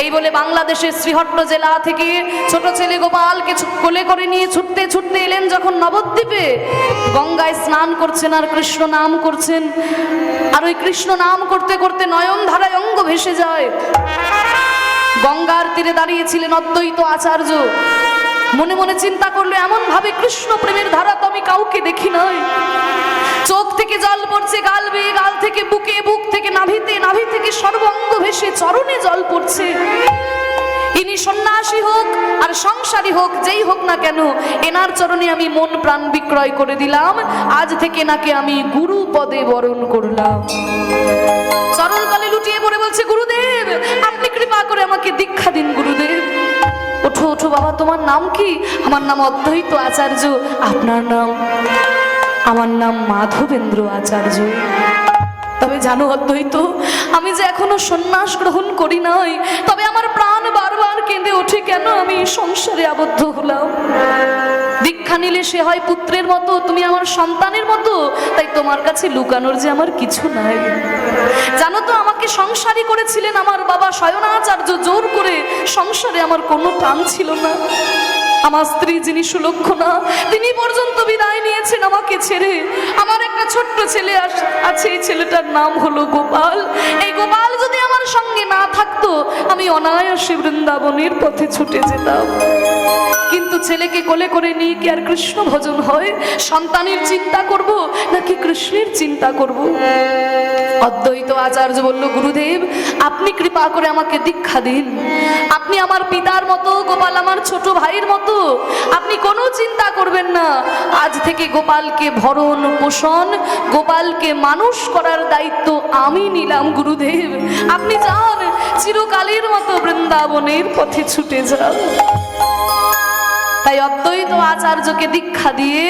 এই বলে বাংলাদেশের শ্রীহট্ট জেলা থেকে ছোট ছেলে গোপালকে কোলে করে নিয়ে ছুটতে ছুটতে এলেন যখন নবদ্বীপে। গঙ্গায় স্নান করছেন আর কৃষ্ণ নাম করছেন, আর ওই কৃষ্ণ নাম করতে করতে নয়ন ধারায় অঙ্গ ভেসে যায়। গঙ্গার তীরে দাঁড়িয়েছিলেন অদ্বৈত আচার্য। মনে মনে চিন্তা করলো, এমন ভাবে কৃষ্ণ প্রেমের ধারা তো আমি কাউকে দেখি নাই। চোখ থেকে জল পড়ছে গাল বেয়ে, গাল থেকে বুকে, বুক থেকে নাভিতে, নাভি থেকে সর্বাঙ্গ ভেসে চরণে জল পড়ছে। ইনি সন্ন্যাসী হোক আর সংসারী হোক, যেই হোক না কেন, এনার চরণে আমি মন প্রাণ বিক্রয় করে দিলাম। আজ থেকে নাকি আমি গুরু পদে বরণ করলাম। চরণ তলে লুটিয়ে পড়ে বলছে, গুরুদেব আপনি কৃপা করে আমাকে দীক্ষা দিন। গুরুদেব ওঠো ওঠো বাবা, তোমার নাম কি? আমার নাম অদ্বৈত আচার্য। আপনার নাম? আমার নাম মাধবেন্দ্র আচার্য। তবে জানো অদ্বৈত, আমি যে এখনো সন্ন্যাস গ্রহণ করি নাই, তবে আমার প্রাণ বারবার কেঁদে ওঠে, কেন আমি সংসারে আবদ্ধ হলাম। দীক্ষা নিলে সে হয় পুত্রের মতো, তুমি আমার সন্তানের মতো, তাই তোমার কাছে লুকানোর যে আমার কিছু নাই। জানো তো, আমাকে সংসারী করেছিলেন আমার বাবা শয়নাচার্য, জোর করে। সংসারে আমার কোনো টান ছিল না। আমার স্ত্রী যিনি সুলক্ষণা, তিনি পর্যন্ত বিদায় নিয়েছেন আমাকে ছেড়ে। আমার একটা ছোট্ট ছেলে আছে, এই ছেলেটার নাম হলো গোপাল। এই গোপাল যদি আমার সঙ্গে না থাকতো, আমি অনায়াসে বৃন্দাবনের পথে ছুটে যেতাম। কিন্তু ছেলেকে কোলে করে নিয়ে কি আর কৃষ্ণ ভজন হয়? সন্তানের চিন্তা করব নাকি কৃষ্ণের চিন্তা করব? অদ্বৈত আচার্য বলল, গুরুদেব আপনি কৃপা করে আমাকে দীক্ষা দিন। আপনি আমার পিতার মতো, গোপাল আমার ছোট ভাইয়ের মতো। আপনি কোনো চিন্তা করবেন না। আজ থেকে গোপালকে ভরণ পোষণ, গোপালকে মানুষ করার দায়িত্ব আমি নিলাম। গুরুদেব আপনি যান, চিরকালের মতো বৃন্দাবনের পথে ছুটে যান। তাই অদ্বৈত আচার্যকে দীক্ষা দিয়ে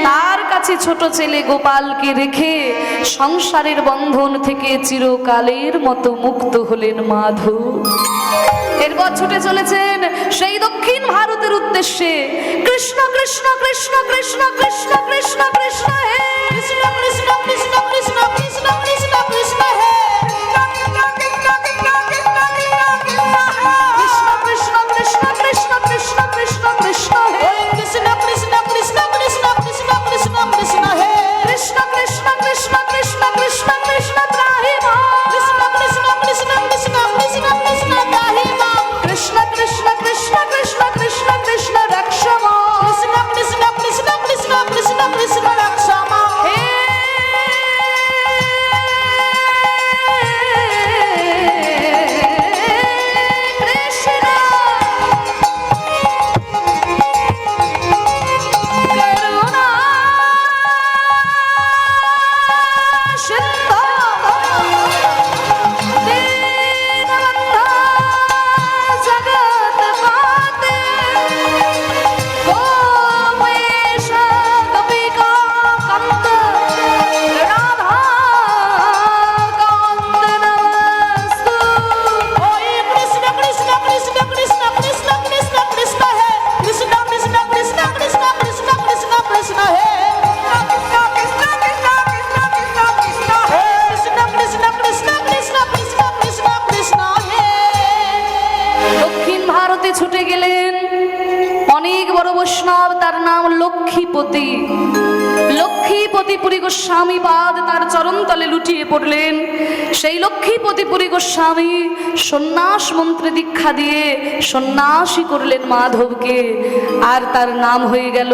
তার কাছে ছোট ছেলে গোপালকে রেখে সংসারের বন্ধন থেকে চিরকালের মতো মুক্ত হলেন মাধব। এরপর ছুটে চলেছেন সেই দক্ষিণ ভারতের উদ্দেশ্যে। কৃষ্ণ কৃষ্ণ কৃষ্ণ কৃষ্ণ কৃষ্ণ কৃষ্ণ কৃষ্ণ হে কৃষ্ণ কৃষ্ণ কৃষ্ণ কৃষ্ণ কৃষ্ণ কৃষ্ণ কৃষ্ণ হে ছুটে গেলেন অনেক বড় বৈষ্ণব, তার নাম লক্ষ্মীপতি। লক্ষ্মীপতি পুরী গোস্বামী পাদ তার চরণ তলে লুটিয়ে পড়লেন। সেই লক্ষ্মীপতি পুরী গোস্বামী সন্ন্যাস মন্ত্রে দীক্ষা দিয়ে সন্ন্যাসী করলেন মাধবকে, আর তার নাম হয়ে গেল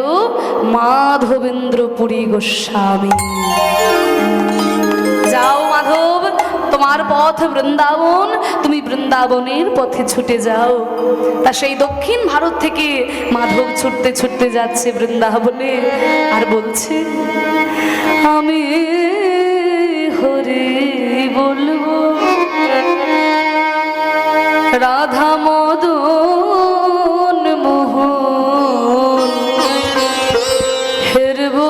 মাধবেন্দ্র পুরী গোস্বামী। যাও মাধব, তোমার পথ বৃন্দাবন, তুমি বৃন্দাবনের পথে ছুটে যাও। তা সেই দক্ষিণ ভারত থেকে মাধব ছুটতে ছুটতে যাচ্ছে বৃন্দাবনে, আর বলছে, আমি হরি বলবো রাধা মদন মোহন হেরবো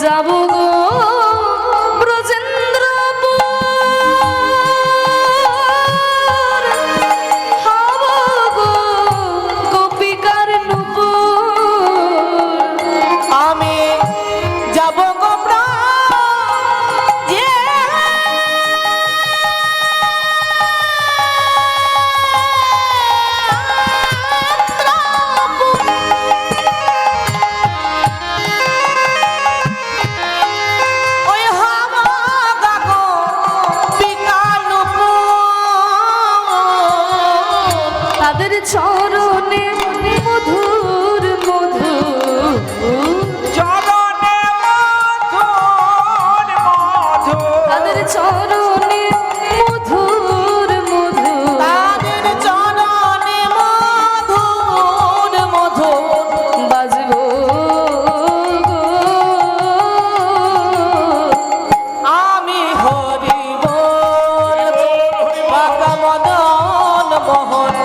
যাব গো ব্রজেন্দ্রপুর, হব গো গোপিকার নূপুর। আমি যাব গো তাদের চরণে মধুর মধুর, চরণে মধুর মধুর, তাদের চরণে মধুর মধুর, তাদের চরণে মধুর মধুর বাজবো গো আমি হরি বলবো বাবা মদন মোহন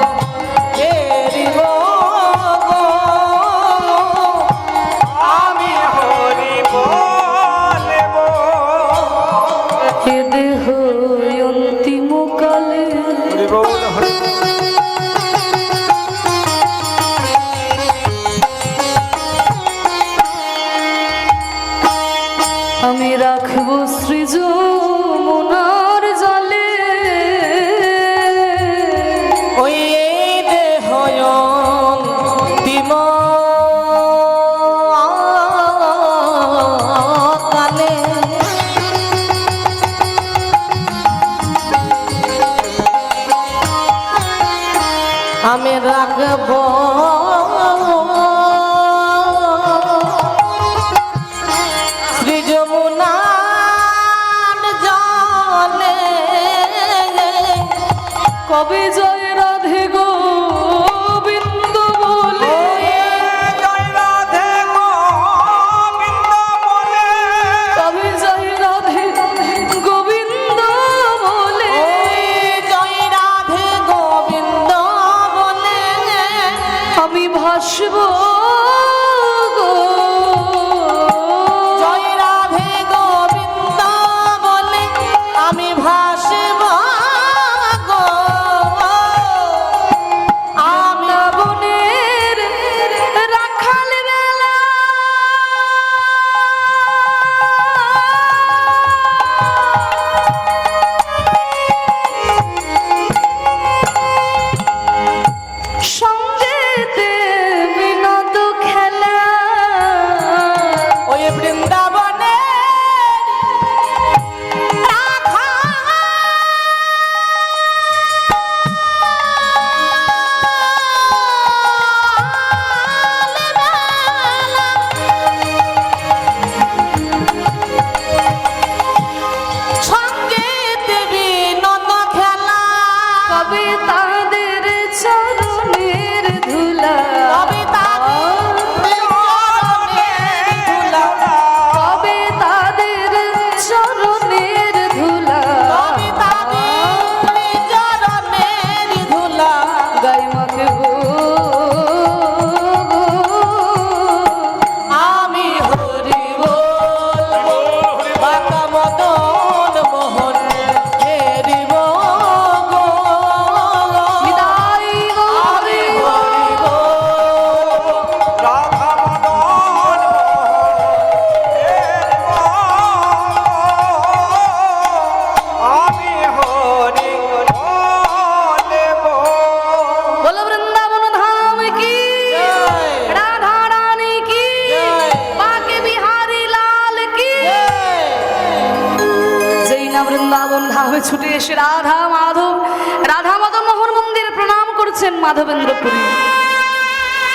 হেরি গো আমি হরি বলবো এ দেহ অন্তিম কালে হরি বল হরি আমি রাখবো শ্রী যমুনার জলে, ওই দেহ অন্তিম কালে আমি রাখবো শ্রী যমুনার জলে কবে জয় রাধে গোবিন্দ বলে, কবে জয় রাধে গোবিন্দ বলে, জয় রাধে গোবিন্দ বলে আমি ভাসবো গো জয় রাধে গোবিন্দ বলে আমি ভাসব গো আমি বনের রাখাল বেলা, সঙ্গেতে বিনোদ খেলা, ওই বৃন্দাবনে সঙ্গে দেবী নন্দ খেলা কবে তাদের চরণের ধুলা, কবে তাদের কবে তাদের চরণের ধুলা, কবে তাদের চরণের ধুলা গায়ে মাখবো গো আমি হরি বলবো বাবা মদন মোহন হেরি গো বিদায় গো আমি হরি গো রাধা মদন আমি হরি বলবো বলো বৃন্দাবন ধাম কি, জয়। রাধা রানী কি, জয়। বাকে বিহারী লাল কি। যেই না বৃন্দাবন ধামে ছুটে এসে রাধা মাধব মোহন মন্দিরে প্রণাম করছেন মাধবেন্দ্রপুরী,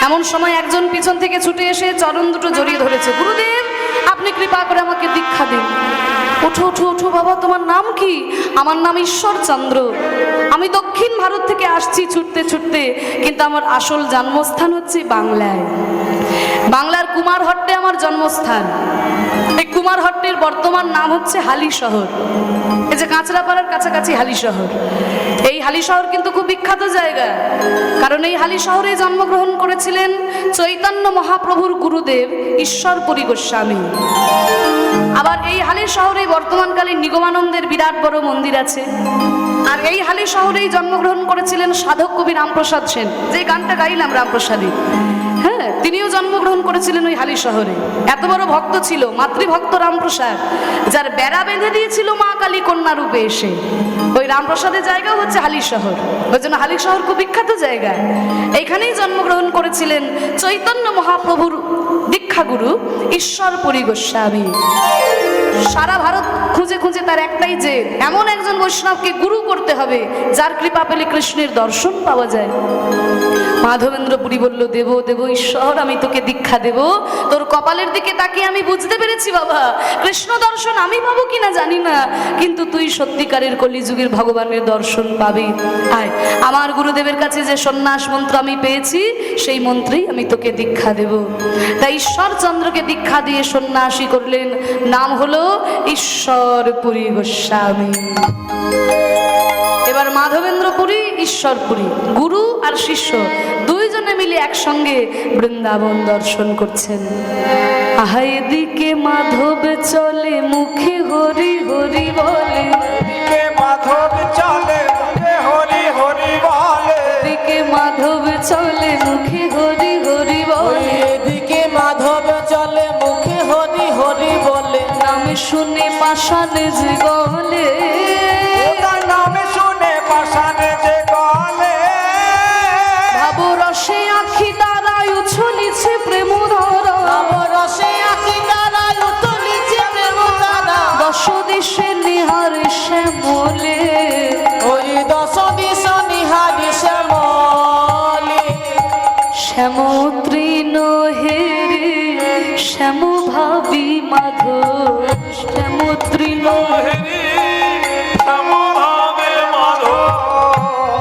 এমন সময় একজন পিছন থেকে ছুটে এসে চরণ দুটো জড়িয়ে ধরেছে। গুরুদেব, আপনি কৃপা করে আমাকে দীক্ষা দিন। ওঠো ওঠো ওঠো বাবা, তোমার নাম কি? আমার নাম ঈশ্বরচন্দ্র। আমি দক্ষিণ ভারত থেকে আসছি ছুটতে ছুটতে, কিন্তু আমার আসল জন্মস্থান হচ্ছে বাংলায়। বাংলার কুমারহট্টে আমার জন্মস্থান। এই কুমারহট্টের বর্তমান নাম হচ্ছে হালি শহর। এই যে কাঁচরাপাড়ার কাছাকাছি হালি শহর। এই হালি শহর কিন্তু খুব বিখ্যাত জায়গা, কারণ এই হালি শহরে জন্মগ্রহণ করেছিলেন চৈতন্য মহাপ্রভুর গুরুদেব ঈশ্বরপুরী গোস্বামী। আবার এই হালি শহরে বর্তমানকালে নিগমানন্দের বিরাট বড় মন্দির আছে। আর এই হালি শহরেই জন্মগ্রহণ করেছিলেন সাধক কবি রামপ্রসাদ সেন, যে গানটা গাইলাম রামপ্রসাদী। হ্যাঁ, তিনিও জন্মগ্রহণ করেছিলেন ওই হালি শহরে। এত বড় ভক্ত ছিল মাতৃভক্ত রামপ্রসাদ, যার বেড়া বেঁধে দিয়েছিল মা কালী কন্যা রূপে এসে। ওই রামপ্রসাদের জায়গা হচ্ছে হালি শহর, ওই জন্য হালি শহর খুব বিখ্যাত জায়গা। এইখানেই জন্মগ্রহণ করেছিলেন চৈতন্য মহাপ্রভুর দীক্ষাগুরু ঈশ্বরপুরী গোস্বামী। সারা ভারত খুঁজে খুঁজে তার একটাই যে এমন একজন বৈষ্ণবকে গুরু করতে হবে যার কৃপা পেলে কৃষ্ণের দর্শন পাওয়া যায়। মাধবেন্দ্র পুরী বলল, দেব দেব ঈশ্বর, আমি তোকে দীক্ষা দেব। তোর কপালের দিকে তাকিয়ে আমি বুঝতে পেরেছি বাবা, কৃষ্ণ দর্শন আমি পাবো কিনা জানি না, কিন্তু তুই সত্যিকারের কলিযুগের ভগবানের দর্শন পাবি। আয়, আমার গুরুদেবের কাছে যে সন্ন্যাস মন্ত্র আমি পেয়েছি সেই মন্ত্রেই আমি তোকে দীক্ষা দেব। তাই ঈশ্বরচন্দ্রকে দীক্ষা দিয়ে সন্ন্যাসী করলেন, নাম হলো ঈশ্বরপুরী গোস্বামী। এবার মাধবেন্দ্র পুরী, ঈশ্বরপুরী, গুরু আর শিষ্য দুইজনে মিলে একসঙ্গে বৃন্দাবন দর্শন করছেন। আহা, এদিকে মাধব চলে মুখে হরি হরি বলে, এদিকে মাধব চলে মুখে হরি হরি বলে, এদিকে মাধব চলে মুখে হরি হরি বলে, এদিকে মাধব চলে মুখে হরি হরি বলে, নাম শুনে পাষাণে যে গলে, তার নাম শুনে পাষাণে যে গলে, ভাব রসে আখি তারায় উছলিছে প্রেম ধরা, নবরসে আখি তারায় উতলিছে প্রেম ধারা, দশ দিশে নিহারে শ্যামলে, ওই দশ দিশ নিহারি শ্যামলি, শ্যাম তৃণ হেরে শ্যাম ভাবি মাধব, শ্যাম তৃণ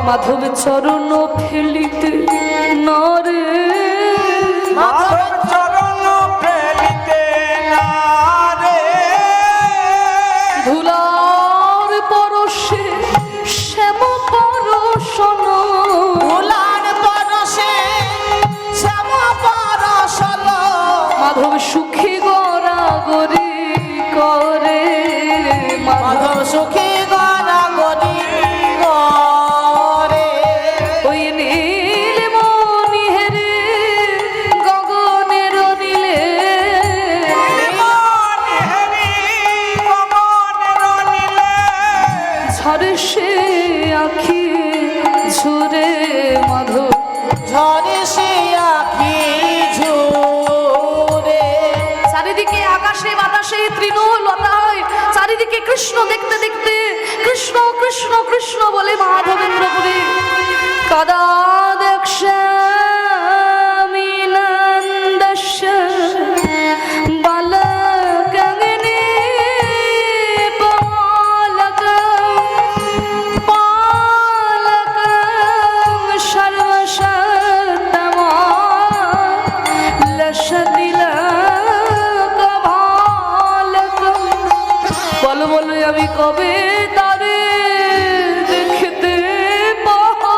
মাধব চরণ ফেলিতে নরে, মাধব চরণ ফেলিতে না রে, ধুলার পরশে শ্যাম পরশন, ভুলার পরশে শ্যাম পরশল, মাধব সুখী গড়া গরি করে, মাধব সুখী গড়া গরি করে, ওই নীল মনি হেরে গগনের নীলে, মনে হরি কমনের নীলে, ঝরে সে আখি ঝরে মাধব, ঝরে সে আখি ঝরে, চারিদিকে আকাশে বাতাসে তৃণ লতায় চারিদিকে কৃষ্ণ দেখতে দেখতে কৃষ্ণ কৃষ্ণ কৃষ্ণ বলে মাধবেন্দ্র পুরী কাদা দক্ষামি নন্দস্য বালকাঙ্গিনী পালকম সর্বসত্তমা লসদিলা কভালকম। বলো বলো আমি কবে তারে দেখতে পাবো,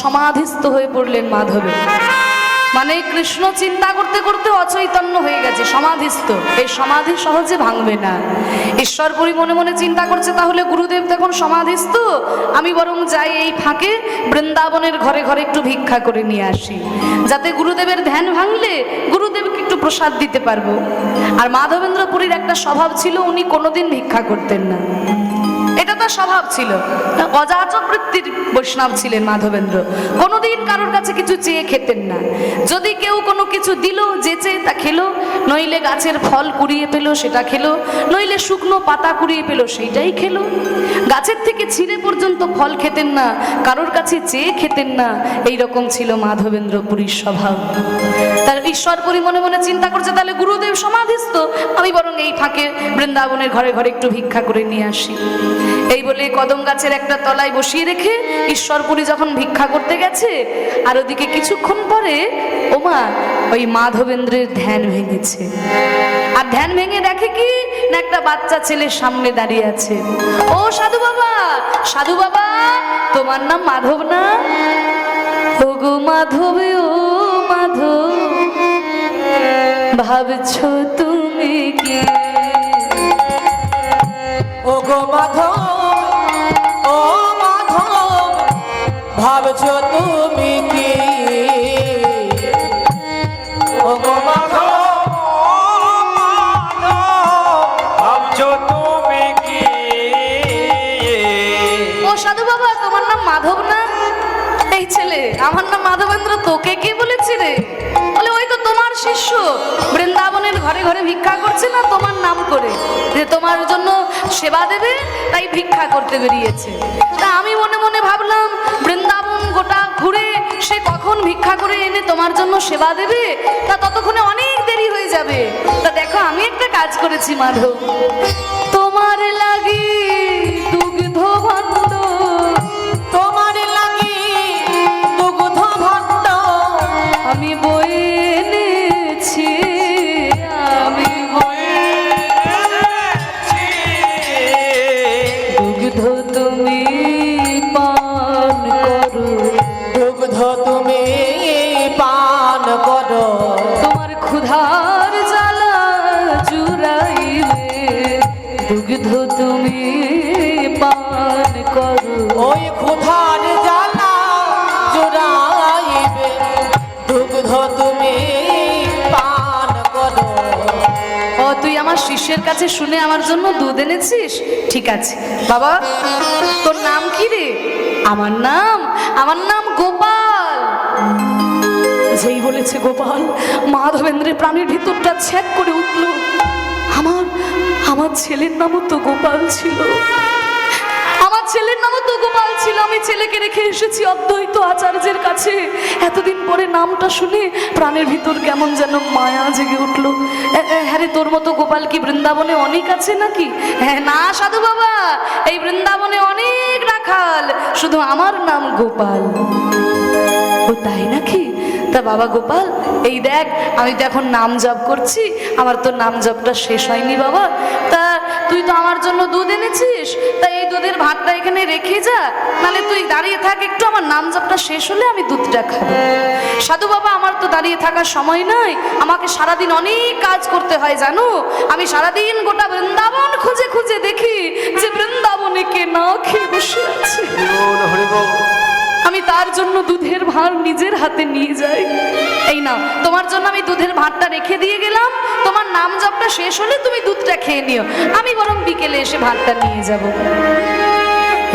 সমাধিস্থ হয়ে পড়লেন মাধবের। মানে কৃষ্ণ চিন্তা করতে করতে অচৈতন্য হয়ে গেছে, সমাধিস্থ। এই সমাধি সহজে ভাঙবে না। ঈশ্বরপুরী মনে মনে চিন্তা করছে, তাহলে গুরুদেব তখন সমাধিস্থ, আমি বরং যাই এই ফাঁকে বৃন্দাবনের ঘরে ঘরে একটু ভিক্ষা করে নিয়ে আসি, যাতে গুরুদেবের ধ্যান ভাঙলে গুরুদেবকে একটু প্রসাদ দিতে পারবো। আর মাধবেন্দ্র পুরীর একটা স্বভাব ছিল, উনি কোনোদিন ভিক্ষা করতেন না। এটা তার স্বভাব ছিল, অযাচক বৃত্তির বৈষ্ণব ছিলেন মাধবেন্দ্র। কোনোদিন কারোর কাছে কিছু চেয়ে খেতেন না। যদি কেউ কোনো কিছু দিল, যে চেয়ে তা খেলো, নইলে গাছের ফল কুড়িয়ে পেলো সেটা খেলো, নইলে শুকনো পাতা কুড়িয়ে পেলো সেইটাই খেলো। গাছের থেকে ছিঁড়ে পর্যন্ত ফল খেতেন না, কারোর কাছে চেয়ে খেতেন না। এই রকম ছিল মাধবেন্দ্র পুরীর স্বভাব। তার ঈশ্বরপুরী মনে মনে চিন্তা করছে, তাহলে গুরুদেব সমাধিস্থ, আমি বরং এই ফাঁকে বৃন্দাবনের ঘরে ঘরে একটু ভিক্ষা করে নিয়ে আসি। এই বলে কদম গাছের একটা তলায় বসিয়ে রেখে ঈশ্বরপুরী যখন ভিক্ষা করতে গেছে, আর ওদিকে কিছুক্ষণ পরে ওমা ওই মাধবেন্দ্রের ধ্যান ভেঙেছে। আর ধ্যান ভেঙে দেখে কি না, একটা বাচ্চা ছেলে সামনে দাঁড়িয়ে আছে। ও সাধু বাবা, সাধু বাবা, তোমার নাম মাধব না? ও গো মাধব, ও মাধব, ভাবছো তুমি কি? ও গো মাধব, ও মাধব, ভাবছো তুমি কি? ও গো মাধব, ভাবছো তুমি কি? ও সাধু বাবা, তোমার নাম মাধব না? এই ছেলে, আমার নাম মাধবেন্দ্র, তোকে কে বলেছে রে? বলে ওই তো তোমার শিষ্য, বৃন্দাবনের ঘরে ঘরে ভিক্ষা করছে না তোমার নাম করে, যে তোমার জন্য সেবা দেবে, তাই ভিক্ষা করতে বেরিয়েছে। তা আমি মনে মনে ভাবলাম, বৃন্দাবন গোটা ঘুরে সে কখন ভিক্ষা করে এনে তোমার জন্য সেবা দেবে, তা ততক্ষণে অনেক দেরি হয়ে যাবে। তা দেখো, আমি একটা কাজ করেছি মাধব, তোমার লাগি দুগ্ধ ভাণ্ড, তোমার লাগি দুগ্ধ ভাণ্ড আমি বয়ে এনেছি, আমি বয়ে এনেছি। দুগ্ধ তুমি পান করো, দুগ্ধ তুমি পান করো, তোমার ক্ষুধার জ্বালা জুড়াইবে, দুগ্ধ তুমি পান করো। ওই ক্ষুধার জ্বালা জুড়াইবে, দুগ্ধ তুমি পান করো। ও তুই আমার শিষ্যের কাছে শুনে আমার জন্য দুধ এনেছিস? ঠিক আছে বাবা, তোর নাম কি রে? আমার নাম গোপাল। যেই বলেছে গোপাল, মাধবেন্দ্রের প্রাণের ভিতরটা ছ্যাক করে উঠল। আমার ছেলের নামও তো গোপাল ছিল, আমার ছেলের নামও তো গোপাল ছিল। আমি ছেলেকে রেখে এসেছি অদ্বৈত আচার্যের কাছে। এতদিন পরে নামটা শুনে প্রাণের ভিতর কেমন যেন মায়া জেগে উঠলো। হ্যাঁ রে, তোর মতো গোপাল কি বৃন্দাবনে অনেক আছে নাকি? হ্যাঁ না সাধু বাবা, এই বৃন্দাবনে অনেক রাখাল, শুধু আমার নাম গোপাল। ও তাই নাকি? তা বাবা গোপাল, এই দেখ, আমি তো এখন নাম জপ করছি, আমার তো নাম জপটা শেষ হয়নি বাবা। তা তুই তো আমার জন্য দুধ এনেছিস, তা এই দুধের ভাতটা এখানে রেখে যা, নালে তুই দাঁড়িয়ে থাক একটু, আমার নাম জপটা শেষ হলে আমি দুধটা খাবো। সাধু বাবা, আমার তো দাঁড়িয়ে থাকার সময় নাই, আমাকে সারাদিন অনেক কাজ করতে হয় জানো। আমি সারাদিন গোটা বৃন্দাবন খুঁজে খুঁজে দেখি যে বৃন্দাবনে কে না খেয়ে বসে আছে। আমি তার জন্য দুধের ভাঁড় নিজের হাতে নিয়ে যাই। এই না, তোমার জন্য আমি দুধের ভাঁড়টা রেখে দিয়ে গেলাম, তোমার নাম জপটা শেষ হলে তুমি দুধটা খেয়ে নিও, আমি বরং বিকেলে এসে ভাতটা নিয়ে যাব।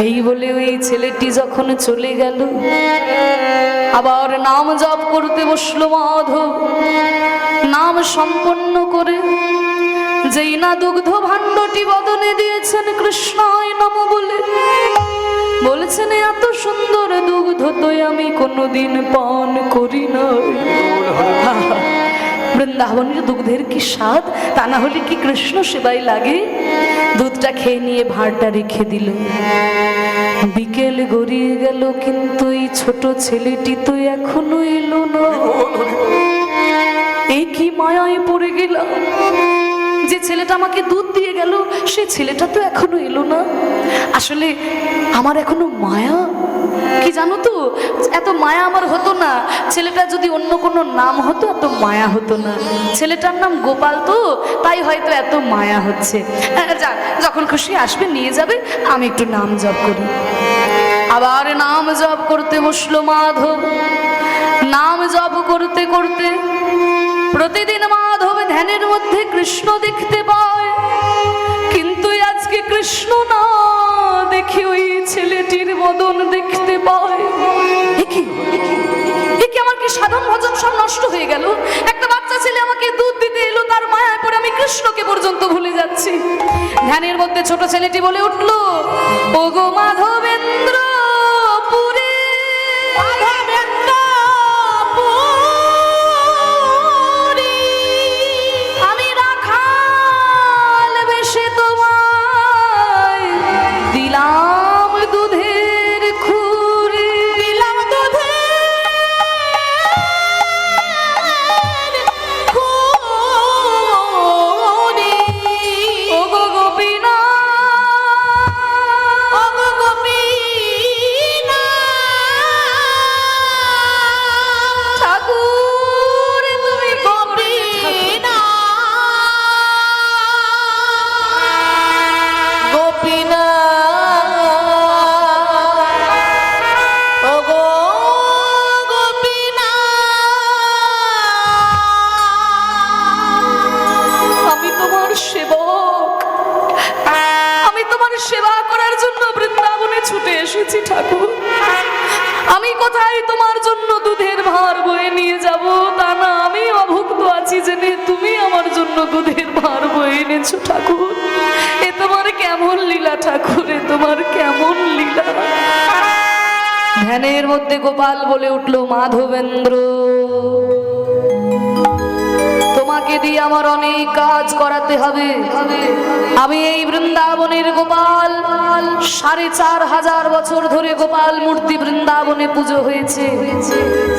এই বলে ওই ছেলেটি যখন চলে গেল, আবার নাম জপ করতে বসলো মাধব। নাম সম্পন্ন করে যেই না দুগ্ধ ভাণ্ডটি বদনে দিয়েছেন কৃষ্ণায় নম বলে, বলেছেন এত সুন্দর দুগ্ধ তো আমি কোনোদিন পান করি না। বৃন্দাবনের দুগ্ধের কি স্বাদ, তা না হলে কি কৃষ্ণ সেবাই লাগে। দুধটা খেয়ে নিয়ে ভাঁড়টা রেখে দিল। বিকেল গড়িয়ে গেল, কিন্তু এই ছোট ছেলেটি তো এখনো এলো না। এই কি মায়ায় পড়ে গেলাম যে ছেলেটা আমাকে দুধ দিয়ে গেল সেই ছেলেটা তো এখনো এলো না। আসলে আমার এখনো মায়া, কি জানো তো, এত মায়া আমার হতো না। ছেলেটা যদি অন্য কোনো নাম হতো এত মায়া হতো না। ছেলেটার নাম গোপাল তো, তাই হয়তো এত মায়া হচ্ছে। যাক, যখন খুশি আসবে নিয়ে যাবে, আমি একটু নাম জপ করি। আবার নাম জপ করতে বসলো মাধব। নাম জপ করতে করতে প্রতিদিন মাধব ধ্যানের মধ্যে কৃষ্ণ দেখতে পায়, কিন্তু আজকে কৃষ্ণ না দেখে ওই ছেলেটির বদন দেখতে পায়। একে আমার কি সাধন ভজন সব নষ্ট হয়ে গেল? একটা বাচ্চা ছেলে আমাকে দুধ দিতে এলো, তার মায়ায় পড়ে আমি কৃষ্ণকে পর্যন্ত ভুলে যাচ্ছি। ধ্যানের মধ্যে ছোট ছেলেটি বলে উঠলো, ওগো মাধবেন্দ্র পুরে, আমি রাখাল বেশে তোমায় দিলাম দুধের খুরি, দিলাম দুধের খুরি। ওগো গোপীনা, ওগো গোপীনা, ঠাকুর তুমি গোপীনা, গোপীনা, ওগো গোপীনা। আমি তোমার সেবক, আমি তোমার সেবা করার জন্য বৃন্দাবনে ছুটে এসেছি ঠাকুর। আমি কোথায় তোমার জন্য দুধের ভার বয়ে নিয়ে যাব তা না, আমি অভুক্ত আছি জেনে তুমি আমার জন্য দুধের ভার বয়ে এনেছো ঠাকুর। এ তোমার কেমন লীলা ঠাকুর, এ তোমার কেমন লীলা। ধ্যানের মধ্যে গোপাল বলে উঠলো, মাধবেন্দ্র তোমাকে দিয়ে আমার অনেক কাজ করাতে হবে। আমি এই বৃন্দাবনের গোপাল, 4500 বছর ধরে গোপাল মূর্তি বৃন্দাবনে পুজো হয়েছে।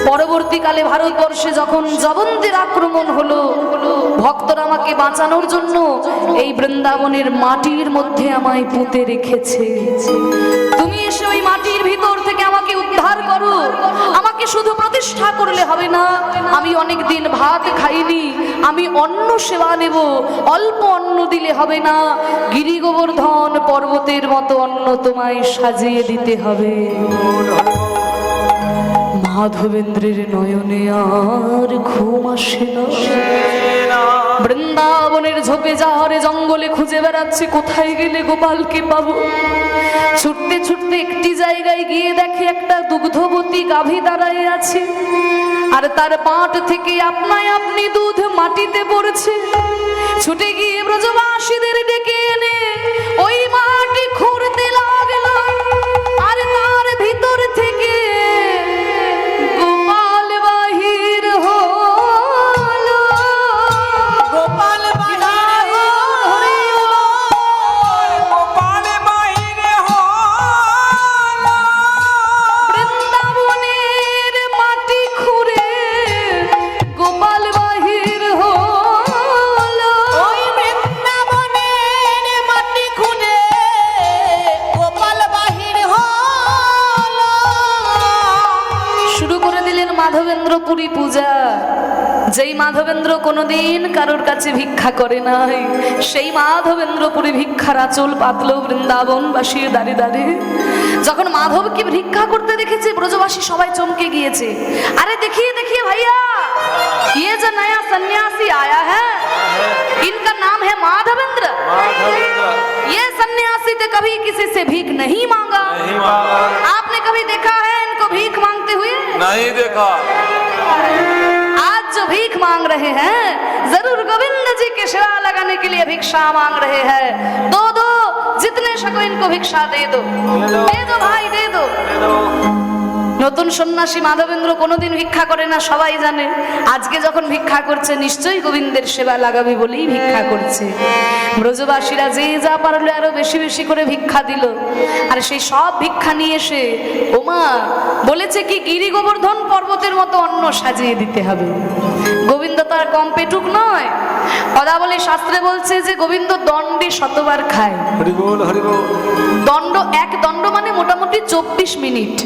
পরবর্তীকালে ভারতবর্ষে যখন জবন্তের আক্রমণ হলো, ভক্তরা আমাকে বাঁচানোর জন্য এই বৃন্দাবনের মাটির মধ্যে আমায় পুঁতে রেখেছে। তুমি এসে ওই মাটির ভিতর থেকে আমাকে উদ্ধার করো। আমাকে শুধু প্রতিষ্ঠা করলে হবে না, আমি অনেক দিন ভাত খাইনি, আমি অন্ন সেবা নেব। অল্প অন্ন দিলে হবে না, গিরি গোবর্ধন পর্বতের মতো অন্ন তোমায় সাজিয়ে দিতে হবে। মাধবেন্দ্রের নয়নে আর ঘুম আসে না। বৃন্দাবনের ঝোপে যাহারে জঙ্গলে খুঁজে বেড়াচ্ছে, কোথায় গেলে গোপালকে পাবো। ছুটতে ছুটতে একটি জায়গায় গিয়ে দেখে একটা দুগ্ধবতী গাভী দাঁড়ায় আছে, আর তার পাট থেকে আপনায় আপনি দুধ মাটিতে পড়ছে। ছুটে গিয়ে ব্রজবাসীদের ডেকে এনে ওই মাটি খুঁড়তে লাগলো, আর তার ভিতর থেকে গোপাল বাহির হলো। গোপাল বাহির হলো, গোপাল বাহিরে হলো। বৃন্দাবনের মাটি খুঁড়ে গোপাল বাহির হলো। ওই বৃন্দাবনের মাটি খুঁড়ে গোপাল বাহির হলো। শুরু করে দিলেন মাধবেন্দ্র পুরী পূজা। যেই মাধবেন্দ্র কোনোদিন কারোর কাছে ভিক্ষা করে নাই, সেই মাধবেন্দ্র পুরী ভিক্ষার আঁচল পাতলো বৃন্দাবনবাসীর দাঁড়ে দাঁড়ে। যখন মাধবকে ভিক্ষা করতে দেখেছে, ব্রজবাসী সবাই চমকে গিয়েছে। আরে देखिए देखिए भैया, ये जो नया सन्यासी आया है, इनका नाम है माधवेंद्र। ये सन्यासी तो कभी किसी से भीख नहीं मांगा। नहीं मांगा, आपने कभी देखा है इनको भीख मांगते हुए? नहीं देखा। आज जो भीख मांग रहे हैं, जरूर गोविंद जी के सेवा लगाने के लिए भिक्षा मांग रहे हैं। दो दो, जितने सको इनको भिक्षा दे दो, दे दो भाई, दे दो। दे दो। নতুন নতুন সন্ন্যাসী মাধবেন্দ্র কোনোদিন ভিক্ষা করে না, সবাই জানে। আজকে যখন ভিক্ষা করছে নিশ্চয়ই গোবিন্দের সেবা লাগাবে বলেই ভিক্ষা করছে। ব্রজবাসীরা যে যা পারলে আরো বেশি বেশি করে ভিক্ষা দিল, আর সেই সব ভিক্ষা নিয়ে এসে ওমা বলেছে কি গিরি গোবর্ধন পর্বতের মতো অন্ন সাজিয়ে দিতে হবে। গোবিন্দ তো আর কম পেটুক নয়। পদাবলী শাস্ত্রে বলছে যে গোবিন্দ দণ্ডে শতবার খায়। হরি বল হরি বল। দণ্ড, এক দণ্ড মানে মোটামুটি 24 মিনিট।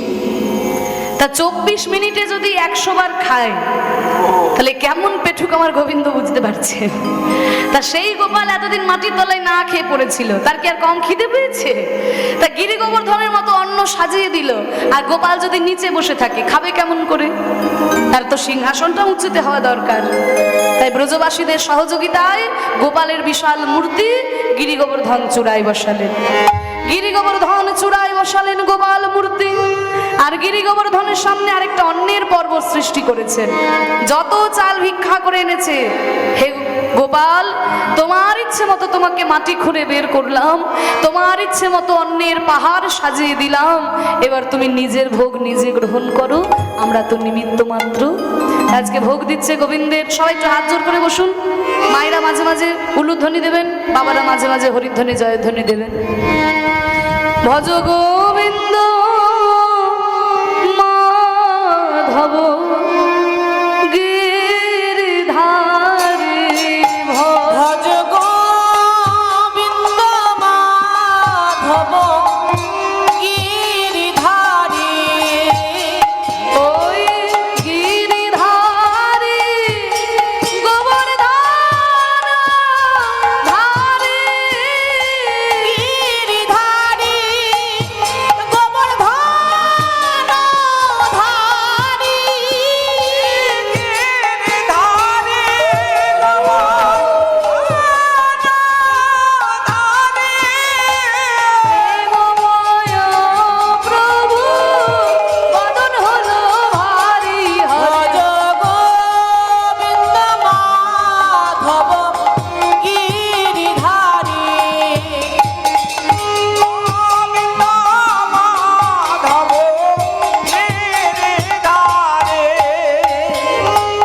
তা 24 মিনিটে যদি 100 বার খায় তাহলে কেমন পেটুক আমার গোবিন্দ বুঝতে পারছে। তা সেই গোপাল এতদিন মাটির তলায় না খেয়ে পড়েছিল, তার কি আর কম খিদে পেয়েছে? তা গিরি গোবর্ধনের মতো অন্ন সাজিয়ে দিল, আর গোপাল যদি নিচে বসে থাকে খাবে কেমন করে? তার তো সিংহাসনটা উঁচুতে হওয়া দরকার। তাই ব্রজবাসীদের সহযোগিতায় গোপালের বিশাল মূর্তি গিরি গোবর্ধন চূড়ায় বসালেন। গিরি গোবর্ধন চূড়ায় বসালেন গোপাল মূর্তি, আর গিরি গোবর্ধনের সামনে আরেকটা অন্নের পর্বত সৃষ্টি করেছেন। যত চাল ভিক্ষা করে এনেছে, হে গোপাল তোমার ইচ্ছে মতো তোমাকে মাটি খুঁড়ে বের করলাম, তোমার ইচ্ছে মতো অন্নের পাহাড় সাজিয়ে দিলাম, এবার তুমি নিজের ভোগ নিজে গ্রহণ করো, আমরা তো নিমিত্ত মাত্র। আজকে ভোগ দিচ্ছে গোবিন্দের। সবাই একটু হাত জোর করে বসুন। মায়েরা মাঝে মাঝে উলুধ্বনি দেবেন, বাবারা মাঝে মাঝে হরিধ্বনি জয়ধ্বনি দেবেন। ভজ গোবিন্দ মাধব গিরিধারী, ভজ গোবিন্দ মাধব গিরিধারী। ওই গিরিধারী গোবর্ধন ধারী, গিরিধারী গোবর্ধন ধারী। গিরিধারী প্রেমময় প্রভু বদন হলো ভারী, ভজ গোবিন্দ মাধব গিরিধারী। গোবিন্দ মাধব গিরিধারী।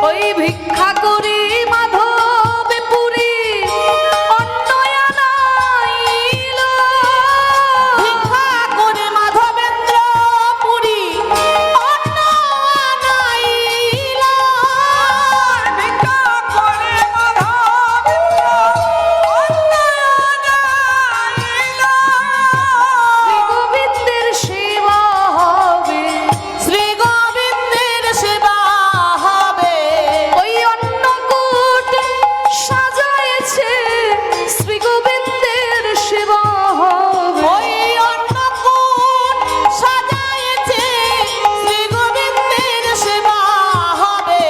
ওই ভিক্ষা করি মাধব পুরী অন্ন আনাইল, ভিক্ষা করে মাধবেন্দ্র পুরী অন্ন আনাইল। ভিক্ষা করে মাধব অন্ন আনাইল। শ্রী গোবিন্দের সেবা হবে, শ্রী গোবিন্দের সেবা হবে। ওই অন্নকূট সাজাইছে, শ্রী গোবিন্দের সেবা হবে। ওই অন্নকূট সাজাইছে, শ্রী গোবিন্দের সেবা হবে।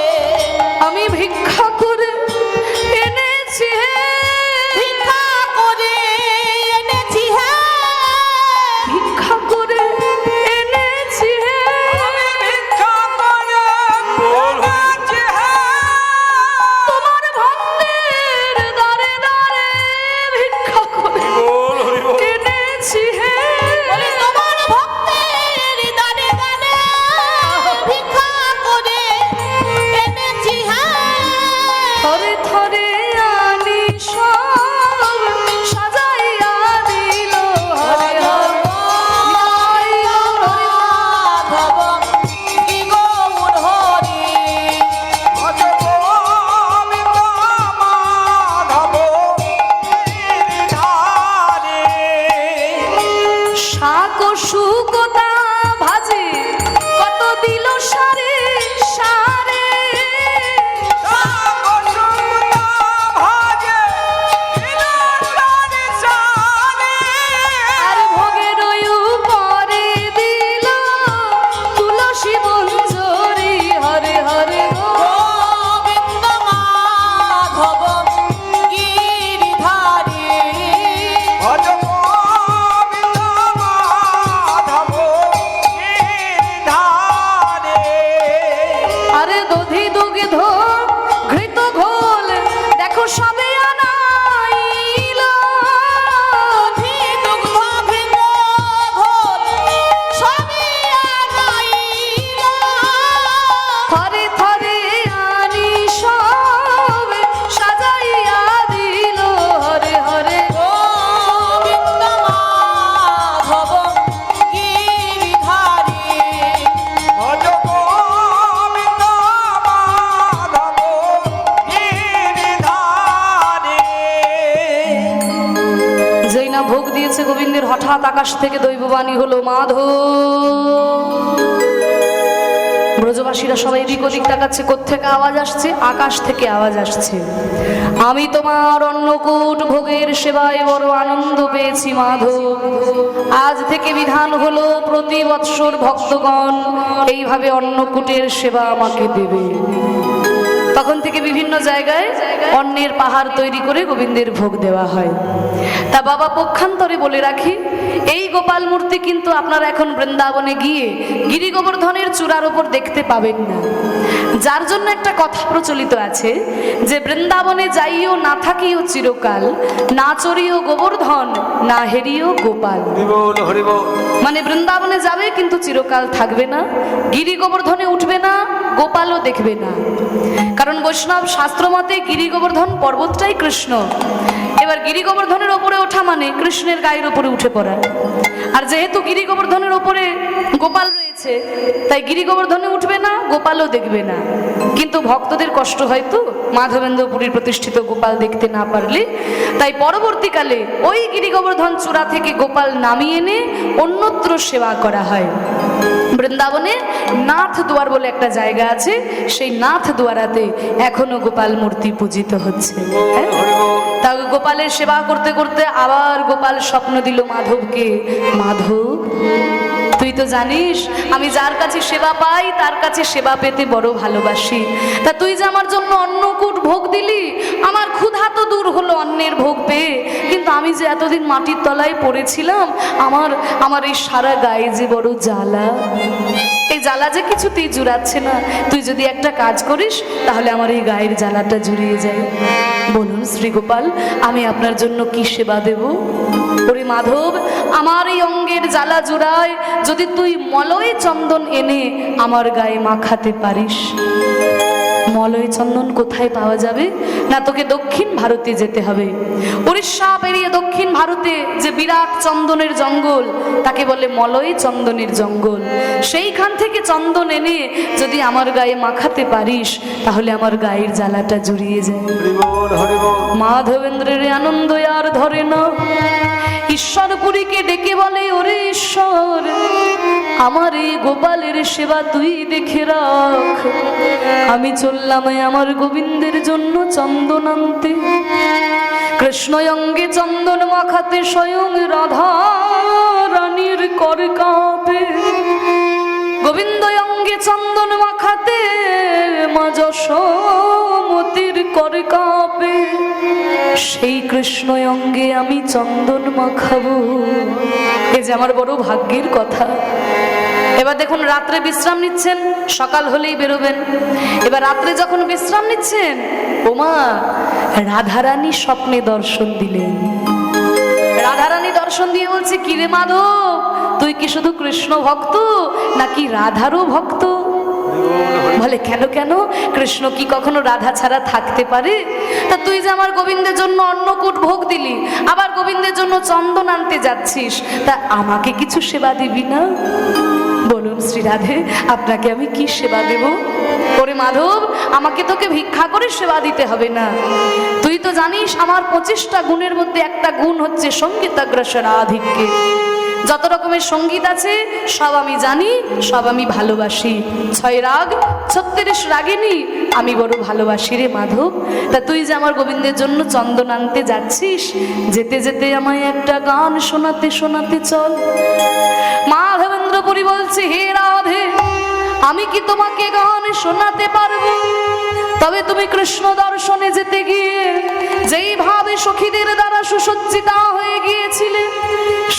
আমি ভিক্ষা করে এনেছি হে, ভিক্ষা করে এনেছি হে, ভিক্ষা করে এনেছি হে, ভিক্ষা করে বলেছি হ্যাঁ। তোমার ভক্তের দ্বারে দ্বারে ভিক্ষা করে বল হরি বল। এনেছি হে। বলে তোমার ভক্তের দানে দানে ভিক্ষা করে এনেছি হে। থরে থরে আনি সব সাজাইয়া দিল, হরে হরে মাধব কি গৌর হরি। ভজ গোবিন্দ মাধব গিরিধারী। শাক ও শুকতা ভাজি কত দিল সারে সারে, সাগসুতা ভাজে ইলান্দারি সারে। আর ভোগের উপরে দিল তুলসী মঞ্জরি, হরে হরে গোবিন্দ মাধব গিরিধারী। ভজ গোবিন্দ মাধব গিরিধারী। আরে দধি দুগ্ধ ঘৃত ঘোল দেখো সবে আনাইল, দধি দুগ্ধ ঘৃত ঘোল সবই আনাইল। হঠাৎ আকাশ থেকে দৈববাণী হলো, মাধব। ব্রজবাসীরা সবাই এদিক ওদিক তাকাচ্ছে, কোত্থেকে আওয়াজ আসছে? আকাশ থেকে আওয়াজ আসছে, আমি তোমার অন্নকূট ভোগের সেবায় বড় আনন্দ পেয়েছি মাধব। আজ থেকে বিধান হলো প্রতি বৎসর ভক্তগণ এইভাবে অন্নকূটের সেবা আমাকে দেবে। তখন থেকে বিভিন্ন জায়গায় অন্নের পাহাড় তৈরি করে গোবিন্দের ভোগ দেওয়া হয়। তা বাবা পক্ষান্তরে বলে রাখি, এই গোপাল মূর্তি কিন্তু আপনারা এখন বৃন্দাবনে গিয়ে গিরি গোবর্ধনের চূড়ার উপর দেখতে পাবেন না। যার জন্য একটা কথা প্রচলিত আছে যে বৃন্দাবনে যাইও না থাকিও চিরকাল, না চড়িও গোবর্ধন না হেরিও গোপাল। হরিবোল হরিবোল। মানে বৃন্দাবনে যাবে কিন্তু চিরকাল থাকবে না, গিরি গোবর্ধনে উঠবে না, গোপালও দেখবে না। কারণ বৈষ্ণব শাস্ত্র মতে গিরি গোবর্ধন পর্বতটাই কৃষ্ণ। এবার গিরি গোবর্ধনের ওপরে ওঠা মানে কৃষ্ণের গায়ের ওপরে উঠে পড়া। আর যেহেতু গিরি গোবর্ধনের ওপরে গোপাল রয়েছে, তাই গিরি গোবর্ধনে উঠবে না, গোপালও দেখবে না। কিন্তু ভক্তদের কষ্ট হয় তো মাধবেন্দ্রপুরীর প্রতিষ্ঠিত গোপাল দেখতে না পারলে, তাই পরবর্তীকালে ওই গিরি গোবর্ধন চূড়া থেকে গোপাল নামিয়ে এনে অন্যত্র সেবা করা হয়। বৃন্দাবনে নাথ দুয়ার বলে একটা জায়গা আছে, সেই নাথ দুয়ারাতে এখনো গোপাল মূর্তি পূজিত হচ্ছে। হ্যাঁ, তা গোপালের সেবা করতে করতে আবার গোপাল স্বপ্ন দিল মাধবকে, মাধব তুই তো জানিস আমি যার কাছে সেবা পাই তার কাছে সেবা পেতে বড় ভালোবাসি। তা তুই যে আমার জন্য অন্নকূট ভোগ দিলি, আমার ক্ষুধা তো দূর হলো অন্নের ভোগ পেয়ে, কিন্তু আমি যে এতদিন মাটির তলায় পড়েছিলাম, আমার এই সারা গায়ে যে বড় জ্বালা, এই জ্বালা যে কিছুতেই জুড়াচ্ছে না। তুই যদি একটা কাজ করিস তাহলে আমার এই গায়ের জ্বালাটা জুড়িয়ে যায়। বলুন শ্রীগোপাল, আমি আপনার জন্য কি সেবা দেব? ওরে মাধব, আমার এই অঙ্গের জ্বালা জোড়ায় যদি তুই মলয় চন্দন এনে আমার গায়ে মাখাতে পারিস। মলয় চন্দন কোথায় পাওয়া যাবে? না, তোকে দক্ষিণ ভারতে যেতে হবে। উড়িষ্যা পেরিয়ে দক্ষিণ ভারতে যে বিরাট চন্দনের জঙ্গল, তাকে বলে মলয় চন্দনের জঙ্গল। সেইখান থেকে চন্দন এনে যদি আমার গায়ে মাখাতে পারিস তাহলে আমার গায়ের জ্বালাটা জুড়িয়ে যায়। হরিবোল হরিবোল। মাধবেন্দ্রের আনন্দ আর ধরে না, ঈশ্বরপুরীকে ডেকে বলে, ওরে ঈশ্বর, আমার এই গোপালের সেবা তুই দেখে রাখ। আমি চললাম আমার গোবিন্দের জন্য চন্দন আনতে। কৃষ্ণ অঙ্গে চন্দন মাখাতে স্বয়ং রাধা রানীর কর কাঁপে। গোবিন্দ অঙ্গে চন্দন মাখাতে মা যশোমতির কর কাঁপে। সেই কৃষ্ণ অঙ্গে আমি চন্দন মাখাবো, এ যে আমার বড় ভাগ্যের কথা। এবার দেখুন, রাত্রে বিশ্রাম নিচ্ছেন, সকাল হলেই বেরোবেন। এবার রাত্রে যখন বিশ্রাম নিচ্ছেন, ওমা রাধারানী স্বপ্নে দর্শন দিলেন। রাধারানী দর্শন দিয়ে বলছে, কিরে মাধব, তুই কি শুধু কৃষ্ণ ভক্ত নাকি রাধারও ভক্ত? বলে, কেন কেন, কৃষ্ণ কি কখনো রাধা ছাড়া থাকতে পারে? তা তুই যে আমার গোবিন্দের জন্য অন্নকূট ভোগ দিলি, আবার গোবিন্দের জন্য চন্দন আনতে যাচ্ছিস, তা আমাকে কিছু সেবা দিবি না? বলুন শ্রী রাধে, আপনাকে আমি কি সেবা দেব? ওরে মাধব, আমাকে তোকে ভিক্ষা করে সেবা দিতে হবে না। তুই তো জানিস আমার 25টা গুণের মধ্যে একটা গুণ হচ্ছে সঙ্গীতাগ্রসর আধিক্যে। যত রকমের সঙ্গীত আছে সব আমি জানি, সব আমি ভালোবাসি। 6 রাগ 36 রাগিনী আমি বড় ভালোবাসি রে মাধব। তা তুই যে আমার গোবিন্দের জন্য চন্দন আনতে যাচ্ছিস, যেতে যেতে আমায় একটা গান শোনাতে শোনাতে চল। মাধবেন্দ্রপুরী বলছে, হে রাধে, আমি কি তোমাকে গান শোনাতে পারবো? তবে তুমি কৃষ্ণ দর্শনে যেতে গিয়ে যেইভাবে সখীদের দ্বারা সুসজ্জিতা হয়ে গিয়েছিলে,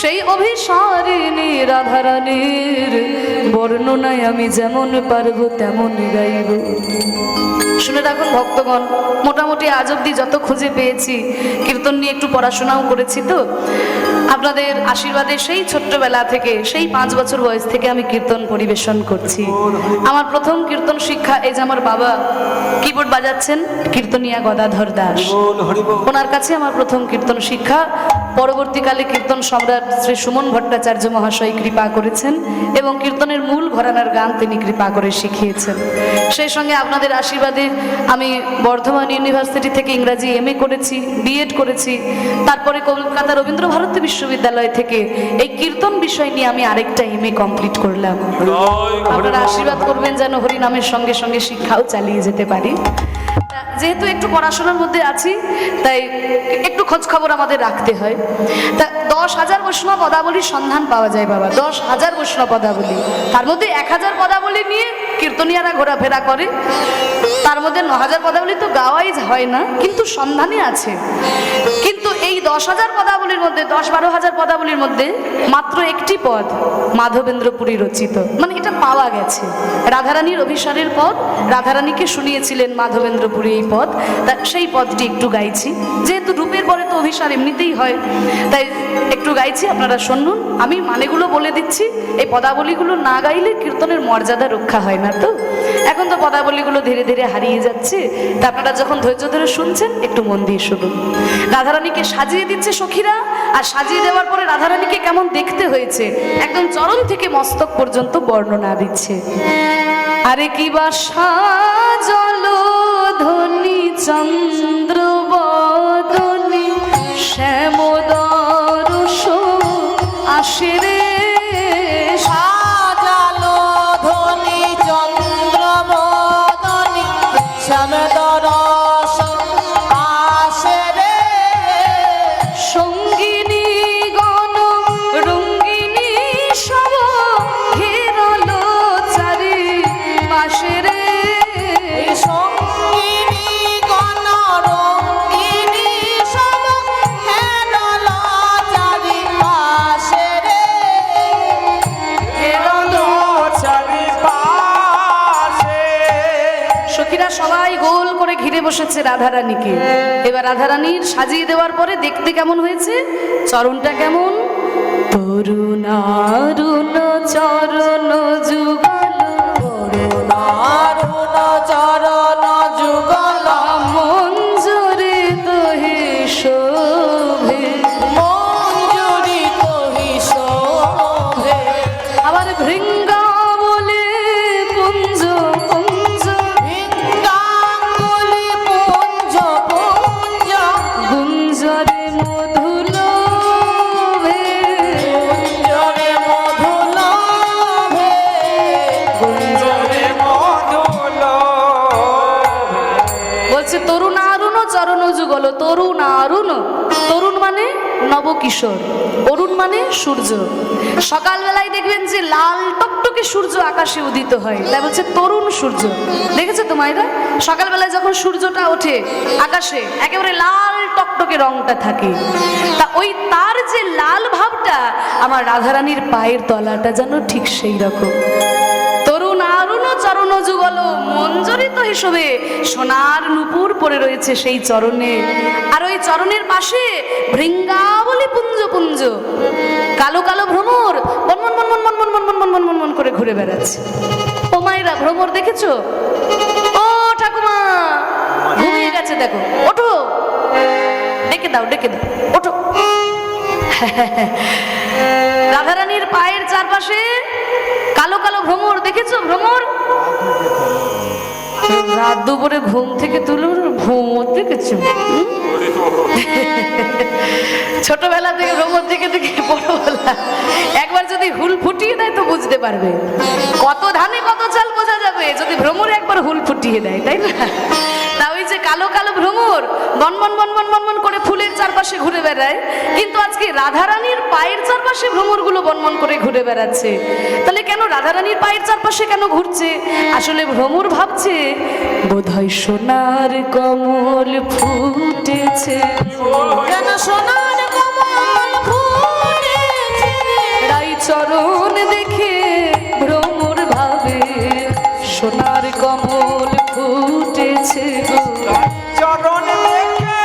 সেই অভিসারিণী রাধারানীর বর্ণনায় আমি যেমন পারবো তেমন গাইব। শুনে রাখুন ভক্তগণ, মোটামুটি আজ অব্দি যত খুঁজে পেয়েছি, কীর্তন নিয়ে একটু পড়াশোনাও করেছি, তো আপনাদের আশীর্বাদে সেই ছোট্টবেলা থেকে, সেই 5 বছর বয়স থেকে আমি কীর্তন পরিবেশন করছি। আমার প্রথম কীর্তন শিক্ষা, এই যে আমার বাবা কিবোর্ড বাজাচ্ছেন, কীর্তনিয়া গদাধর দাস, ওনার কাছে আমার প্রথম কীর্তন শিক্ষা। পরবর্তীকালে কীর্তন সম্রাট শ্রী সুমন ভট্টাচার্য মহাশয় কৃপা করেছেন এবং কীর্তনের মূল ঘরানার গান তিনি কৃপা করে শিখিয়েছেন। সেই সঙ্গে আপনাদের আশীর্বাদে আমি বর্ধমান ইউনিভার্সিটি থেকে ইংরাজি এমএ করেছি, বিএড করেছি, তারপরে কলকাতা রবীন্দ্র ভারতী বিশ্ববিদ্যালয় থেকে এই কীর্তন বিষয় নিয়ে আমি আরেকটা এমএ কমপ্লিট করলাম। আপনারা আশীর্বাদ করবেন যেন হরিনামের সঙ্গে সঙ্গে শিক্ষাও চালিয়ে যেতে পারি। যেহেতু একটু পড়াশোনার মধ্যে আছি তাই একটু খোঁজ খবর আমাদের রাখতে হয়। তা 10,000 বৈষ্ণব পদাবলীর সন্ধান পাওয়া যায় বাবা, 10,000 বৈষ্ণব পদাবলী। তার মধ্যে 1,000 পদাবলী নিয়ে কীর্তনীয়ারা ঘোরাফেরা করে, তার মধ্যে 9,000 পদাবলী তো গাওয়াই হয় না, কিন্তু সন্ধানে আছে। কিন্তু এই 10,000 পদাবলীর মধ্যে 10-12,000 পদাবলীর মধ্যে মাত্র একটি পদ মাধবেন্দ্রপুরী রচিত, মানে এটা পাওয়া গেছে। রাধারানীর অভিসারের পদ, রাধারানীকে শুনিয়েছিলেন মাধবেন্দ্রপুরী এই পদ, তা সেই পদটি একটু গাইছি। যেহেতু রূপের পরে তো অভিসার এমনিতেই হয়, তাই একটু গাইছি, আপনারা শুনুন। আমি মানেগুলো বলে দিচ্ছি, এই পদাবলীগুলো না গাইলে কীর্তনের মর্যাদা রক্ষা হয় না। তো এখন তো পদাবলীগুলো ধীরে ধীরে হারিয়ে যাচ্ছে, তা আপনারা যখন ধৈর্য ধরে শুনছেন একটু মন দিয়ে শুনুন। রাধারানীকে সাজিয়ে দিচ্ছে সখীরা, আর সাজিয়ে দেওয়ার পরে রাধারানীকে কেমন দেখতে হয়েছে একদম চরণ থেকে মস্তক পর্যন্ত বর্ণনা দিচ্ছে। আরে কি বা সাজলো ধনি চন্দ্র বদনি শ্যামদর্শ আসে রে, সাজালো ধনি চন্দ্র বদনি শ্যামদর্শ আসে রে, সঙ্গিনী গণ রঙ্গিনী সব ঘেরলো চারি পাশে রে, সঙ্গিনী গণ রঙ্গিনী সব হেরল চারিপাশে রে, এলো চারিপাশে। সখীরা সবাই গোল করে ঘিরে বসেছে রাধারানীকে। এবার রাধারানীর সাজিয়ে দেওয়ার পরে দেখতে কেমন হয়েছে, চরণটা কেমন, তরুণারুণ চরণ যুগল অরুণ চরণ যুগল মঞ্জুরে তোহে শোভে, মঞ্জুরিত হিসোভে, আবার ভৃঙ্গা বলে পুঞ্জ পুঞ্জ ভিঙ্গাঙ্গুলি পুঞ্জ পুঞ্জ, গুঞ্জরে মধুলোভে, কুঞ্জরে মধুলোভে, কুঞ্জরে মধুলোভে। বলছে তরুণ আরুণ চরণ যুগল। তরুণ আরুণ, তরুণ মানে নবকিশোর, অরুণ মানে সূর্য। সকালবেলায় দেখবেন যে লাল টকটকে সূর্য আকাশে উদিত হয়, তাই বলছে তরুণ সূর্য। দেখেছো তো মায়েরা, সকালবেলায় যখন সূর্যটা ওঠে আকাশে একেবারে লাল টকটকে রংটা থাকে, তা ওই তার যে লাল ভাবটা আমার রাধারানীর পায়ের তলাটা যেন ঠিক সেই রকম। তরুণ আরুণ চরণ যুগল মঞ্জরিত হিসেবে সোনার নুপুর পড়ে রয়েছে সেই চরণে, আর ওই চরণের পাশে ভৃঙ্গাবলী পুঞ্জ পুঞ্জ, কালো কালো ভ্রমর বনমন বনমন বনমন বনমন বনমন বনমন করে ঘুরে বেড়াচ্ছে। ও মায়েরা, ভ্রমর দেখেছো? ও ঠাকুমা ঘুমিয়ে গেছে, দেখো, ওঠো, ডেকে দাও ডেকে দাও, ওঠো। রাধারানীর পায়ের চারপাশে কালো কালো ভ্রমর দেখেছো? ভ্রমর রাত দুপুরে ঘুম থেকে তুলে ভ্রমর দেখেছো? ছোটবেলা থেকে ভ্রমর দেখে দেখে বড়বেলা একবার যদি হুল ফুটিয়ে দেয় তো বুঝতে পারবে, কত ধানে কত চাল বোঝা যাবে যদি ভ্রমর একবার হুল ফুটিয়ে দেয়, তাই না? তা ওই যে কালো কালো ভ্রমর বনবন বনবন বনবন করে ফুলের চারপাশে ঘুরে বেড়ায়, কিন্তু আজকে রাধারানীর পায়ের চারপাশে ভ্রমরগুলো বনবন করে ঘুরে বেড়াচ্ছে। তাহলে কেন রাধারানীর পায়ের চারপাশে কেন ঘুরছে? আসলে ভ্রমর ভাবছে বোধহয় সোনার কমল ফুটেছে, যেন সোনার কমল ফুটেছে, রাই চরণ দেখে ভ্রমর ভাবে সোনার কমল ফুটেছে গো। চরণ দেখে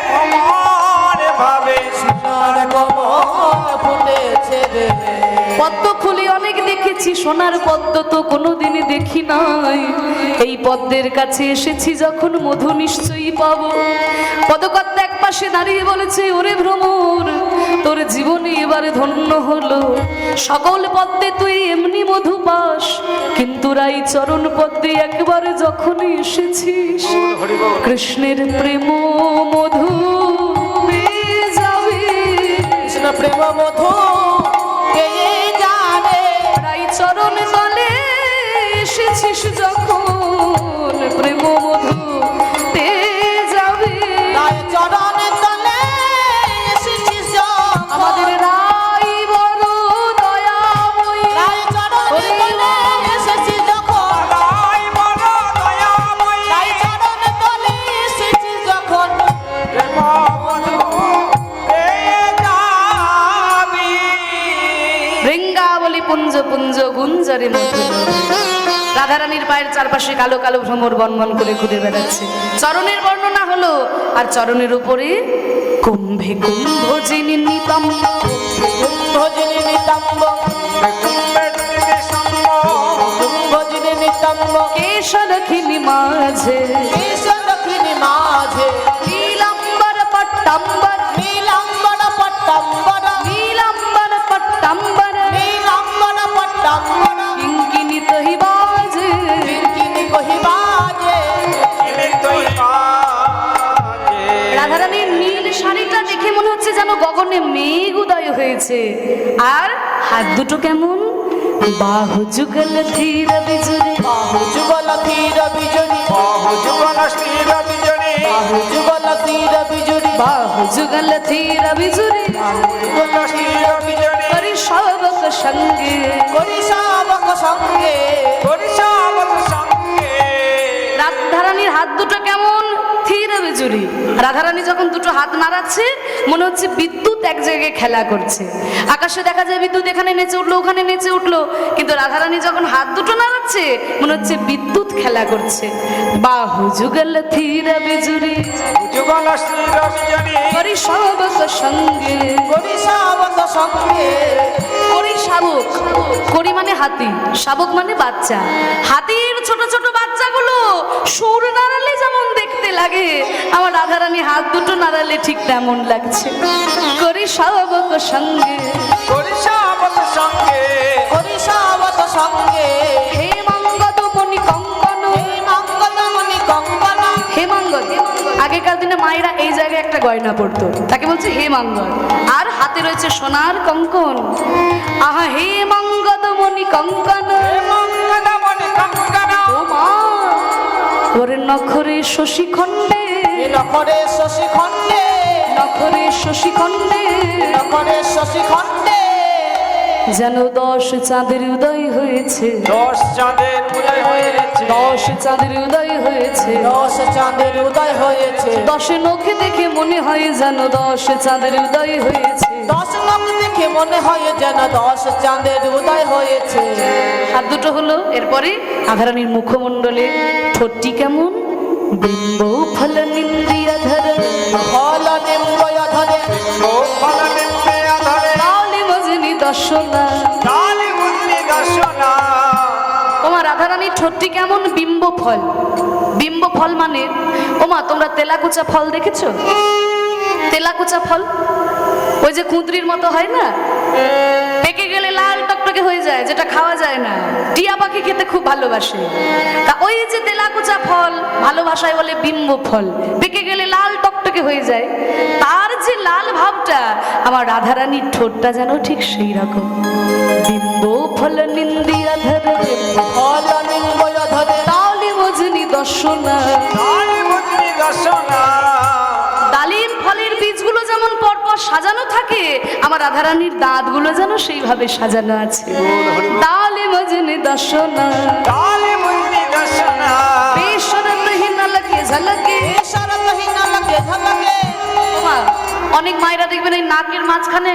ভ্রমর ভাবে সোনার কমল ফুটেছে রে, পদ্ম ফুলে অনেক দেখেছি, সোনার পদ্ম তো কোনোদিনই দেখি নাই। এই পদ্মের কাছে এসেছি যখন মধু নিশ্চয়ই পাবো। পদকর্তা এক পাশে দাঁড়িয়ে বলেছে, ওরে ভ্রমর, তোর জীবনে এবারে ধন্য হলো। সকল পদ্মে তুই এমনি মধু পাস, কিন্তু রাই চরণ পদ্মে একবারে যখনই এসেছিস, কৃষ্ণের প্রেম মধু পেয়ে যাবি। কৃষ্ণ প্রেম মধু পেয়ে যাবে। রাই চরণ তলে এসেছিস যখন, প্রেম মধু পেয়ে যাবি। রায় চরণ তলে এসেছিস যখন, আমাদের রাই বড় দয়াময়ী। রায় চরণ তলে এসেছিস যখন, রাই বড় দয়াময়ী। রায় চরণ তলে এসেছিস যখন, প্রেম মধু পেয়ে যাবি। বৃঙ্গাবলী পুঞ্জ পুঞ্জ গুঞ্জরে মধু। রাধারানীর পায়ের চারপাশে কালো কালো ভ্রমর বনবন করে ঘুরে বেড়াচ্ছে। চরণের বর্ণনা হলো, আর চরণের উপরে কুম্ভে কুম্ভ যিনি নিতম। ভজনে নিতম্ব, ভজনে নিতম্ব, কেশরখিনী মাঝে কেশর দক্ষিণী মাঝে, নীলাম্বর পট্টাম্বর, নীলাম্বর পট্টাম্বর, নীলাম্বর পট্টাম্বর, নীলাম্বর পট্টাম্বর, কিঙ্কিনি তহি বাজে। কিঙ্কিনি কহিবাজে। রাধারানীর নীল শাড়িটা দেখে মনে হচ্ছে যেন গগনে মেঘ উদয় হয়েছে। আর হাত দুটো কেমন, বাহু যুগল ধীর বিজুরে। বাহু যুগল ধীর বিজুরি, বাহু যুগল স্থির বিজনী। বাহু যুগল ধীর বিজুরি, বাহু যুগল ধীর বিজুরে। যুগল স্থির বিজনী। করি সবক সঙ্গে। করি শাবক সঙ্গে। পরিশাবত সঙ্গে। রাধারানীর হাত দুটো কেমন, ধীর বিজুরি। রাধারানী যখন দুটো হাত নাড়াচ্ছে মনে হচ্ছে বিদ্যুৎ এক জায়গায় খেলা করছে। আকাশে দেখা যায় বিদ্যুৎ এখানে নেচে উঠলো, ওখানে নেচে উঠলো, কিন্তু রাধারানী যখন হাত দুটো নাড়াচ্ছে মনে হচ্ছে বিদ্যুৎ খেলা করছে। বাহু যুগল ধীর বিজুরি, যুগল স্থির বিজনী। করি সবক সঙ্গে। করি শাবক সঙ্গে। করি শাবক, করি মানে হাতি, শাবক মানে বাচ্চা। হাতির ছোট ছোট বাচ্চাগুলো সুর নাড়ালে যেমন দেখতে লাগে, আমার রাধারানী হাত দুটো নাড়ালে ঠিক তেমন লাগছে। করি শাবক সঙ্গে। পরিশাবত সঙ্গে। করি শাবক সঙ্গে। হে মঙ্গদ মণি কঙ্কন। এই মঙ্গলমণি কঙ্কন, হে মঙ্গল, আগেকার দিনে মায়েরা এই জায়গায় একটা গয়না পড়তো, তাকে বলছে হে মঙ্গল। আর হাতে রয়েছে সোনার কঙ্কন। আহা হে মঙ্গদ মণি কঙ্কন। মঙ্গলমণি কঙ্কন। ও মা, ওরে নখরে শশী খণ্ডে, এ নখরে শশী খণ্ডে, নখরে শশী খণ্ডে, নখরে শশী খণ্ডে, যেন 10 চাঁদের উদয় হয়েছে। 10 চাঁদের উদয় হয়েছে। 10 চাঁদের উদয় হয়েছে। 10 চাঁদের উদয় হয়েছে। 10 নখে দেখে মনে হয় যেন 10 চাঁদের উদয় হয়েছে। 10 নখ দেখে মনে হয় যেন 10 চাঁদের উদয় হয়েছে। হাত দুটো হলো, এরপরে রাধারানীর মুখমণ্ডলে ঠোঁটটি কেমন, বিম্ব ফল নিন্দিয়া ধর। ফল নিম্বয় ধরে, গোপাল নিম্নে আধারে। তালে মজনি দর্শনা। কালী বুদ্ধি দর্শনা। ওমা রাধারানীর ঠোঁটটি কেমন, বিম্ব ফল। বিম্ব ফল মানে, ওমা তোমরা তেলাকুচা ফল দেখেছো? তেলাকুচা ফল ওই যে কুঁদরির মতো হয় না, পেকে গেলে লাল টকটকে হয়ে যায়, যেটা খাওয়া যায় না। টিয়া পাখি খেতে খুব ভালোবাসে। তা ওই যে তেলাকুচা ফল ভালোবাসায় বলে বিম্ব ফল, পেকে গেলে লাল টকটকে হয়ে যায়। তার যে লাল ভাবটা, আমার রাধারানীর ঠোঁটটা যেন ঠিক সেই রকম। বিম্ব ফল নিন্দিয়া ধরে, ফল নিম্বয় ধরে, তালে মজনি দর্শনা। কালী বুদ্ধি দর্শনা। ডালিম ফলের বীজগুলো যেমন পরপর সাজানো থাকে, আমার রাধারানীর দাঁতগুলো যেন সেইভাবে সাজানো আছে। ডালে মজনি দর্শনা। কালী বুদ্ধি দর্শনা। বেশরতহীন লগে ঝলকে। শরৎহীন লাগে ঝলকে। ওমা, অনেক মায়েরা দেখবেন এই নাকের মাঝখানে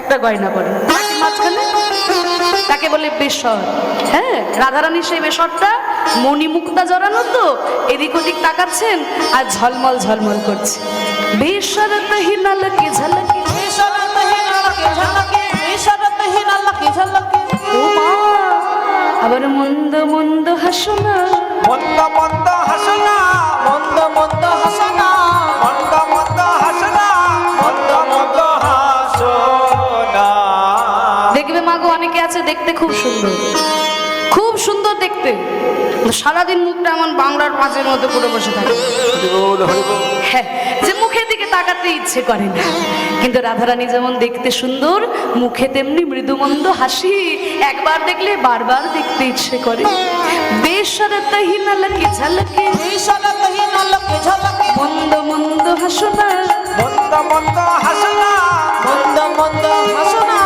একটা গয়না পরে, নাকের মাঝখানে, তাকে বলে বেসর। হ্যাঁ, রাধারানী সেই বেসরটা মণিমুক্তা জড়ানো, তো এদিক ওদিক তাকাচ্ছেন আর ঝলমল ঝলমল করছে। বেসরতহীন লগে ঝলকে। শরৎহীন লাগে ঝলকে, শরৎহীন দেহি নালকে ঝলকে ও মা, আবার মন্দ মন্দ হাসো না, মন্দ মন্দ হাসনা মন্দ মন্দ হাসনা মন্দ মন্দ হাসনা মন্দ মন্দ হাসনা। দেখবে মাগো অনেকে আছে দেখতে খুব সুন্দর, খুব সুন্দর দেখতে, সারাদিন মুখটা এমন বাংলার মাঝের মধ্যে করে বসে থাকে, হরি বল হরি বল। হ্যাঁ, যে মুখের দিকে তাকাতে ইচ্ছে করে না। কিন্তু রাধারানী যেমন দেখতে সুন্দর, মুখে তেমনি মৃদুমন্দ হাসি, একবার দেখলে বারবার দেখতে ইচ্ছে করে। বেশরতহি নালকে ঝলকে ঈশান দেহি নালকে ঝলকে মন্দ মন্দ হাসো না, মন্দ মন্দ হাসনা মন্দ মন্দ হাসনা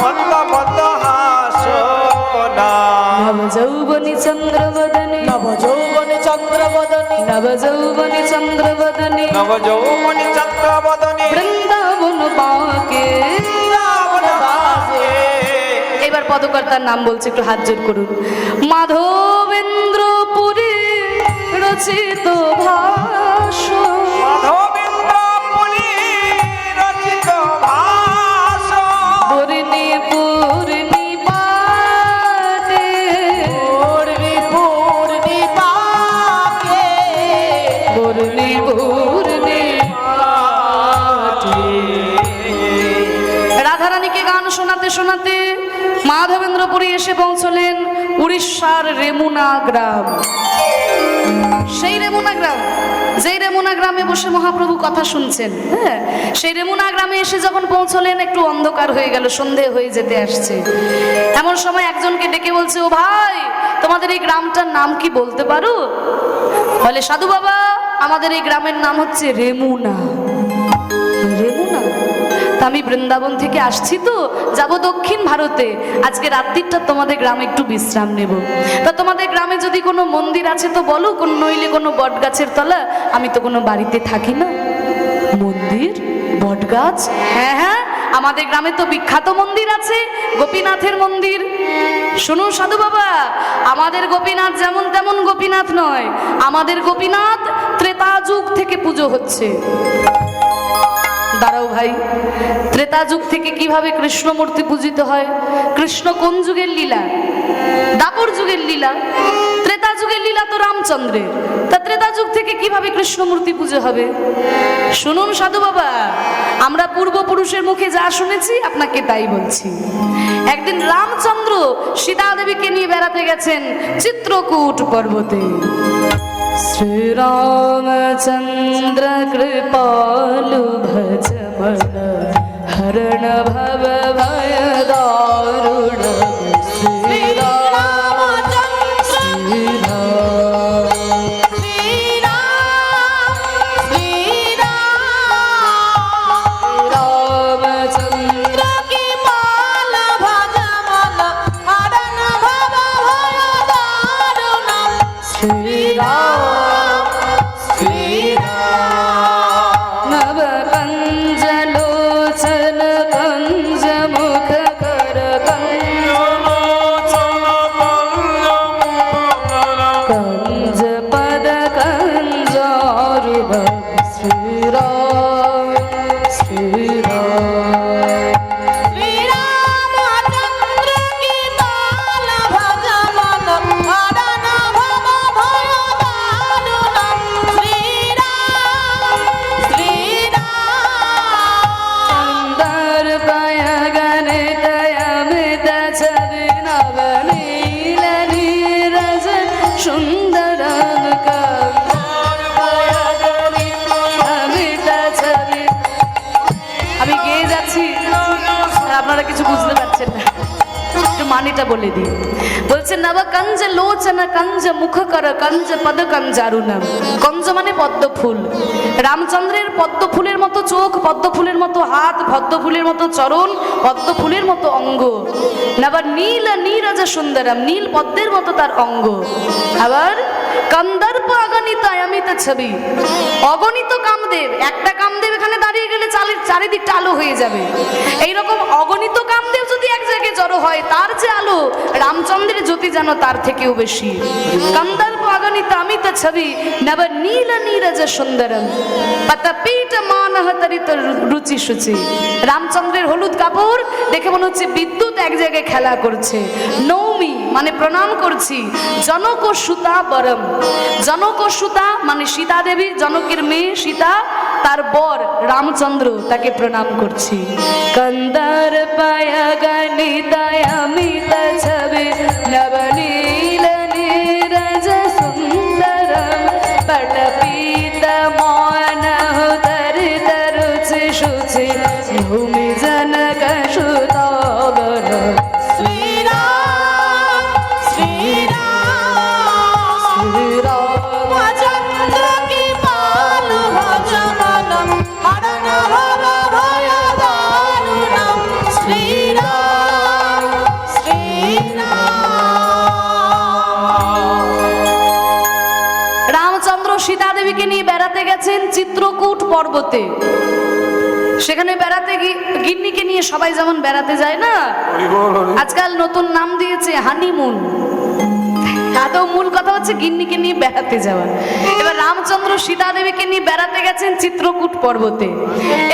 মন্দ মন্দ হাসনা। নব যৌবনী চন্দ্রবদনে, নব যৌবনে চন্দ্রবদনে নব যৌবনী চন্দ্রবদনে, নব যৌবনী চন্দ্রবদনে বৃন্দাবন বাঁকে। বৃন্দাবন বাসে। এবার পদকর্তার নাম বলছে, একটু হাত জোর করুন। মাধবেন্দ্রপুরে রচিত ভাষণ, মাধবেন্দ্রপুরী রচিত ভাষণ। পূর্ণি পূর্ণি পাতে, পূর্ণি পূর্ণি পাকে পূর্ণি পূর্ণি পাতে। রাধারানীকে গান শোনাতে শোনাতে মাধবেন্দ্রপুরী এসে পৌঁছলেন উড়িষ্যার রেমুনা গ্রাম। সেই রেমুনা গ্রাম, যেই রেমুনা গ্রামে বসে মহাপ্রভু কথা শুনছেন, হ্যাঁ, সেই রেমুনা গ্রামে এসে যখন পৌঁছলেন একটু অন্ধকার হয়ে গেল, সন্ধে হয়ে যেতে আসছে। এমন সময় একজনকে ডেকে বলছে, ও ভাই, তোমাদের এই গ্রামটার নাম কি বলতে পারো? বলে, সাধু বাবা, আমাদের এই গ্রামের নাম হচ্ছে রেমুনা। রেমুনা? তা আমি বৃন্দাবন থেকে আসছি, তো যাব দক্ষিণ ভারতে, আজকে রাত্রিটা তোমাদের গ্রামে একটু বিশ্রাম নেব। তা তোমাদের গ্রামে যদি কোনো মন্দির আছে তো বলো, কোন নইলে কোনো বট গাছের তলা, আমি তো কোনো বাড়িতে থাকি না। মন্দির? বট গাছ? হ্যাঁ হ্যাঁ, আমাদের গ্রামে তো বিখ্যাত মন্দির আছে, গোপীনাথের মন্দির। শুনুন সাধু বাবা, আমাদের গোপীনাথ যেমন তেমন গোপীনাথ নয়, আমাদের গোপীনাথ ত্রেতা যুগ থেকে পুজো হচ্ছে। দাঁড়াও ভাই, ত্রেতা যুগ থেকে কিভাবে কৃষ্ণ মূর্তি পূজিত হয়? কৃষ্ণ কোন যুগের লীলা? দাপর যুগের লীলা। ত্রেতা যুগের লীলা তো রামচন্দ্রের, তা ত্রেতা যুগ থেকে কিভাবে কৃষ্ণ মূর্তি পুজো হবে? শুনুন সাধু বাবা, আমরা পূর্বপুরুষের মুখে যা শুনেছি আপনাকে তাই বলছি। একদিন রামচন্দ্র সীতা দেবীকে নিয়ে বেড়াতে গেছেন চিত্রকূট পর্বতে। শ্রীরামচন্দ্র কৃপালু ভজ মন হরণ ভব ভয় দারুণ। আপনারা কিছু বুঝতে পারছেন না, একটু মানেটা বলে দিই। বলছে, নব কঞ্জ লোচন কঞ্জ মুখ কর কঞ্জ পদ কঞ্জারুণম। কঞ্জ মানে পদ্ম ফুল। রামচন্দ্রের পদ্ম ফুলের মতো চোখ, পদ্ম ফুলের মতো হাত, পদ্ম ফুলের মতো চরণ, পদ্ম ফুলের মতো অঙ্গ। আবার নীল নীরজ সুন্দরম, নীল পদ্মের মতো তার অঙ্গ। আবার কন্দর্প অগণিত অমিত ছবি, অগণিত কামদেব, একটা কামদেব এখানে দাঁড়িয়ে গেলে চারিদিকটা আলো হয়ে যাবে। এইরকম অগণিত কামদেব যদি এক জায়গায় জড়ো হয়, তার যে আলো, রামচন্দ্রের জ্যোতি যেন তার থেকেও বেশি। কন্দর্প অগণিত অমিত ছবি, নব নীল নীরজ সুন্দরম, পতপীঠ মানহ তরিত রুচি সুচি। রামচন্দ্রের হলুদ কাপড় দেখে মনে হচ্ছে বিদ্যুৎ এক জায়গায় খেলা করছে। নৌমি মানে প্রণাম করছি, জনক সুতা বরম, জনক সুতা মানে সীতা দেবী, জনকের মেয়ে সীতা, তার বর রামচন্দ্র, তাকে প্রণাম করছি। কন্দর পায় গণিত অমিত ছবি, নবনীল নীরজ সুন্দরম, পটপীত মনঃ তরিত রুচি সুচি, ভূমি জনক সুতোবর। শ্রীরাম শ্রীরাম রামচন্দ্র কি পাল ভজনম, হরণ হর ভয় দারুণম। শ্রীরাম শ্রীরাম। রামচন্দ্র সীতা দেবীকে নিয়ে বেড়াতে গেছেন চিত্রকূট পর্বতে। সেখানে বেড়াতে গিন্নিকে নিয়ে সবাই যেমন বেড়াতে যায় না, আজকাল নতুন নাম দিয়েছে হানিমুন। আদৌ মূল কথা হচ্ছে গিন্নিকে নিয়ে বেড়াতে যাওয়া। এবার রামচন্দ্র সীতা দেবীকে নিয়ে বেড়াতে গেছেন চিত্রকূট পর্বতে।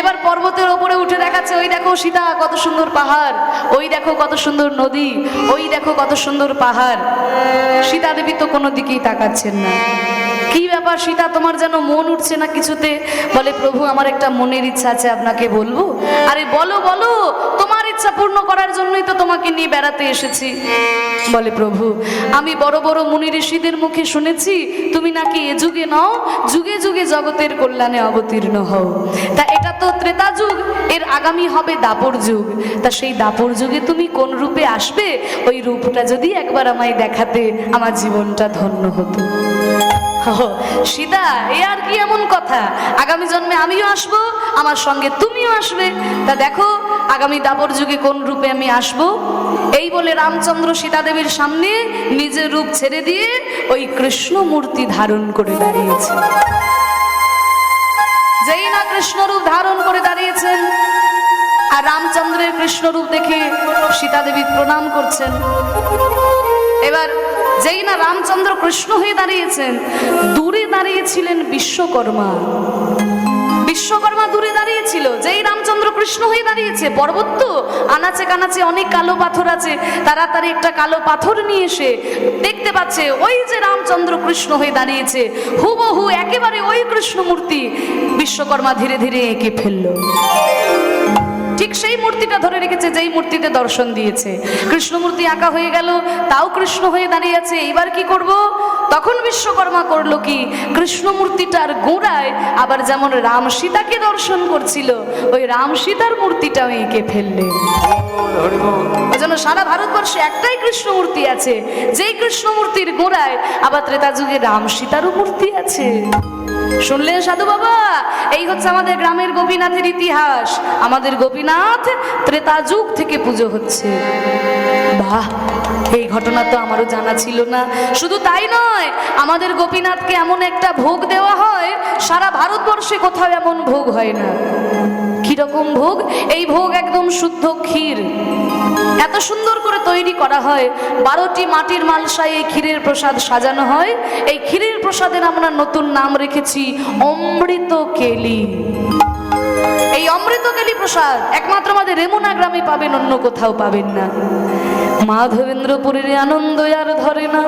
এবার পর্বতের ওপরে উঠে দেখাচ্ছে, ওই দেখো সীতা কত সুন্দর পাহাড়, ওই দেখো কত সুন্দর নদী, ওই দেখো কত সুন্দর পাহাড়। সীতা দেবী তো কোনো দিকেই তাকাচ্ছেন না। কি ব্যাপার সীতা, তোমার যেন মন উঠছে না কিছুতে? বলে প্রভু, আমার একটা মনের ইচ্ছা আছে, আপনাকে বলবো। আরে বলো বলো, তোমার ইচ্ছা পূর্ণ করার জন্যই তো তোমাকে নিয়ে বেড়াতে এসেছি। বলে প্রভু, আমি বড় বড় মুনি ঋষিদের মুখে শুনেছি তুমি নাকি এ যুগে নও, যুগে যুগে জগতের কল্যাণে অবতীর্ণ হও। তা এটা তো ত্রেতা যুগ, এর আগামী হবে দাপর যুগ। তা সেই দাপর যুগে তুমি কোন রূপে আসবে, ওই রূপটা যদি একবার আমায় দেখাতে, আমার জীবনটা ধন্য হতো। সীতা, এ আর কি এমন কথা, আগামী জন্মে আমিও আসবো, আমার সঙ্গে তুমিও আসবে। তা দেখো আগামী দাপর যুগে কোন রূপে আমি আসবো। এই বলে রামচন্দ্র সীতা দেবীর সামনে নিজের রূপ ছেড়ে দিয়ে ওই কৃষ্ণ মূর্তি ধারণ করে দাঁড়িয়েছে। যেই না কৃষ্ণ রূপ ধারণ করে দাঁড়িয়েছেন, আর রামচন্দ্রের কৃষ্ণ রূপ দেখে সীতা দেবী প্রণাম করছেন। এবার যেই না রামচন্দ্র কৃষ্ণ হয়ে দাঁড়িয়েছেন, দূরে দাঁড়িয়েছিলেন বিশ্বকর্মা। বিশ্বকর্মা দূরে দাঁড়িয়েছিল। যেই রামচন্দ্র কৃষ্ণ হয়ে দাঁড়িয়েছে, পর্বত তো আনাচে কানাচে অনেক কালো পাথর আছে, তাড়াতাড়ি একটা কালো পাথর নিয়ে এসে দেখতে পাচ্ছে ওই যে রামচন্দ্র কৃষ্ণ হয়ে দাঁড়িয়েছে, হুবহু একেবারে ওই কৃষ্ণ মূর্তি। বিশ্বকর্মা ধীরে ধীরে এঁকে ফেললো। ঠিক সেই মূর্তিটা ধরে রেখেছে যেই মূর্তিতে দর্শন দিয়েছে। কৃষ্ণমূর্তি আঁকা হয়ে গেল, তাও কৃষ্ণ হয়ে দাঁড়িয়ে আছে। এইবার কি করব? তখন বিশ্বকর্মা করলো কি, কৃষ্ণমূর্তিটার গোড়ায় আবার যেমন রাম সীতাকে দর্শন করছিল, ওই রাম সীতার মূর্তিটাও এঁকে ফেললেন। ওই জন্য সারা ভারতবর্ষে একটাই কৃষ্ণমূর্তি আছে, যেই কৃষ্ণমূর্তির গোড়ায় আবার ত্রেতা যুগে রাম সীতারও মূর্তি আছে। শুনলেন সাধু বাবা? এই হচ্ছে আমাদের গ্রামের গোপীনাথের ইতিহাস। আমাদের গোপীনাথ ত্রেতা যুগ থেকে পুজো হচ্ছে। বাহ, এই ঘটনা তো আমারও জানা ছিল না। শুধু তাই নয়, আমাদের গোপীনাথকে এমন একটা ভোগ দেওয়া হয়, সারা ভারতবর্ষে কোথাও এমন ভোগ হয় না। কিরকম ভোগ? এই ভোগ একদম শুদ্ধ ক্ষীর, এত সুন্দর করে তৈরি করা হয়। 12টি মাটির মালসায় এই ক্ষীরের প্রসাদ সাজানো হয়। এই ক্ষীরের প্রসাদের আমরা নতুন নাম রেখেছি অমৃত কেলি। এই অমৃত কেলি প্রসাদ একমাত্র আমাদের রেমুনা গ্রামে পাবেন, অন্য কোথাও পাবেন না। মাধবেন্দ্রপুরের আনন্দ আর ধরে না।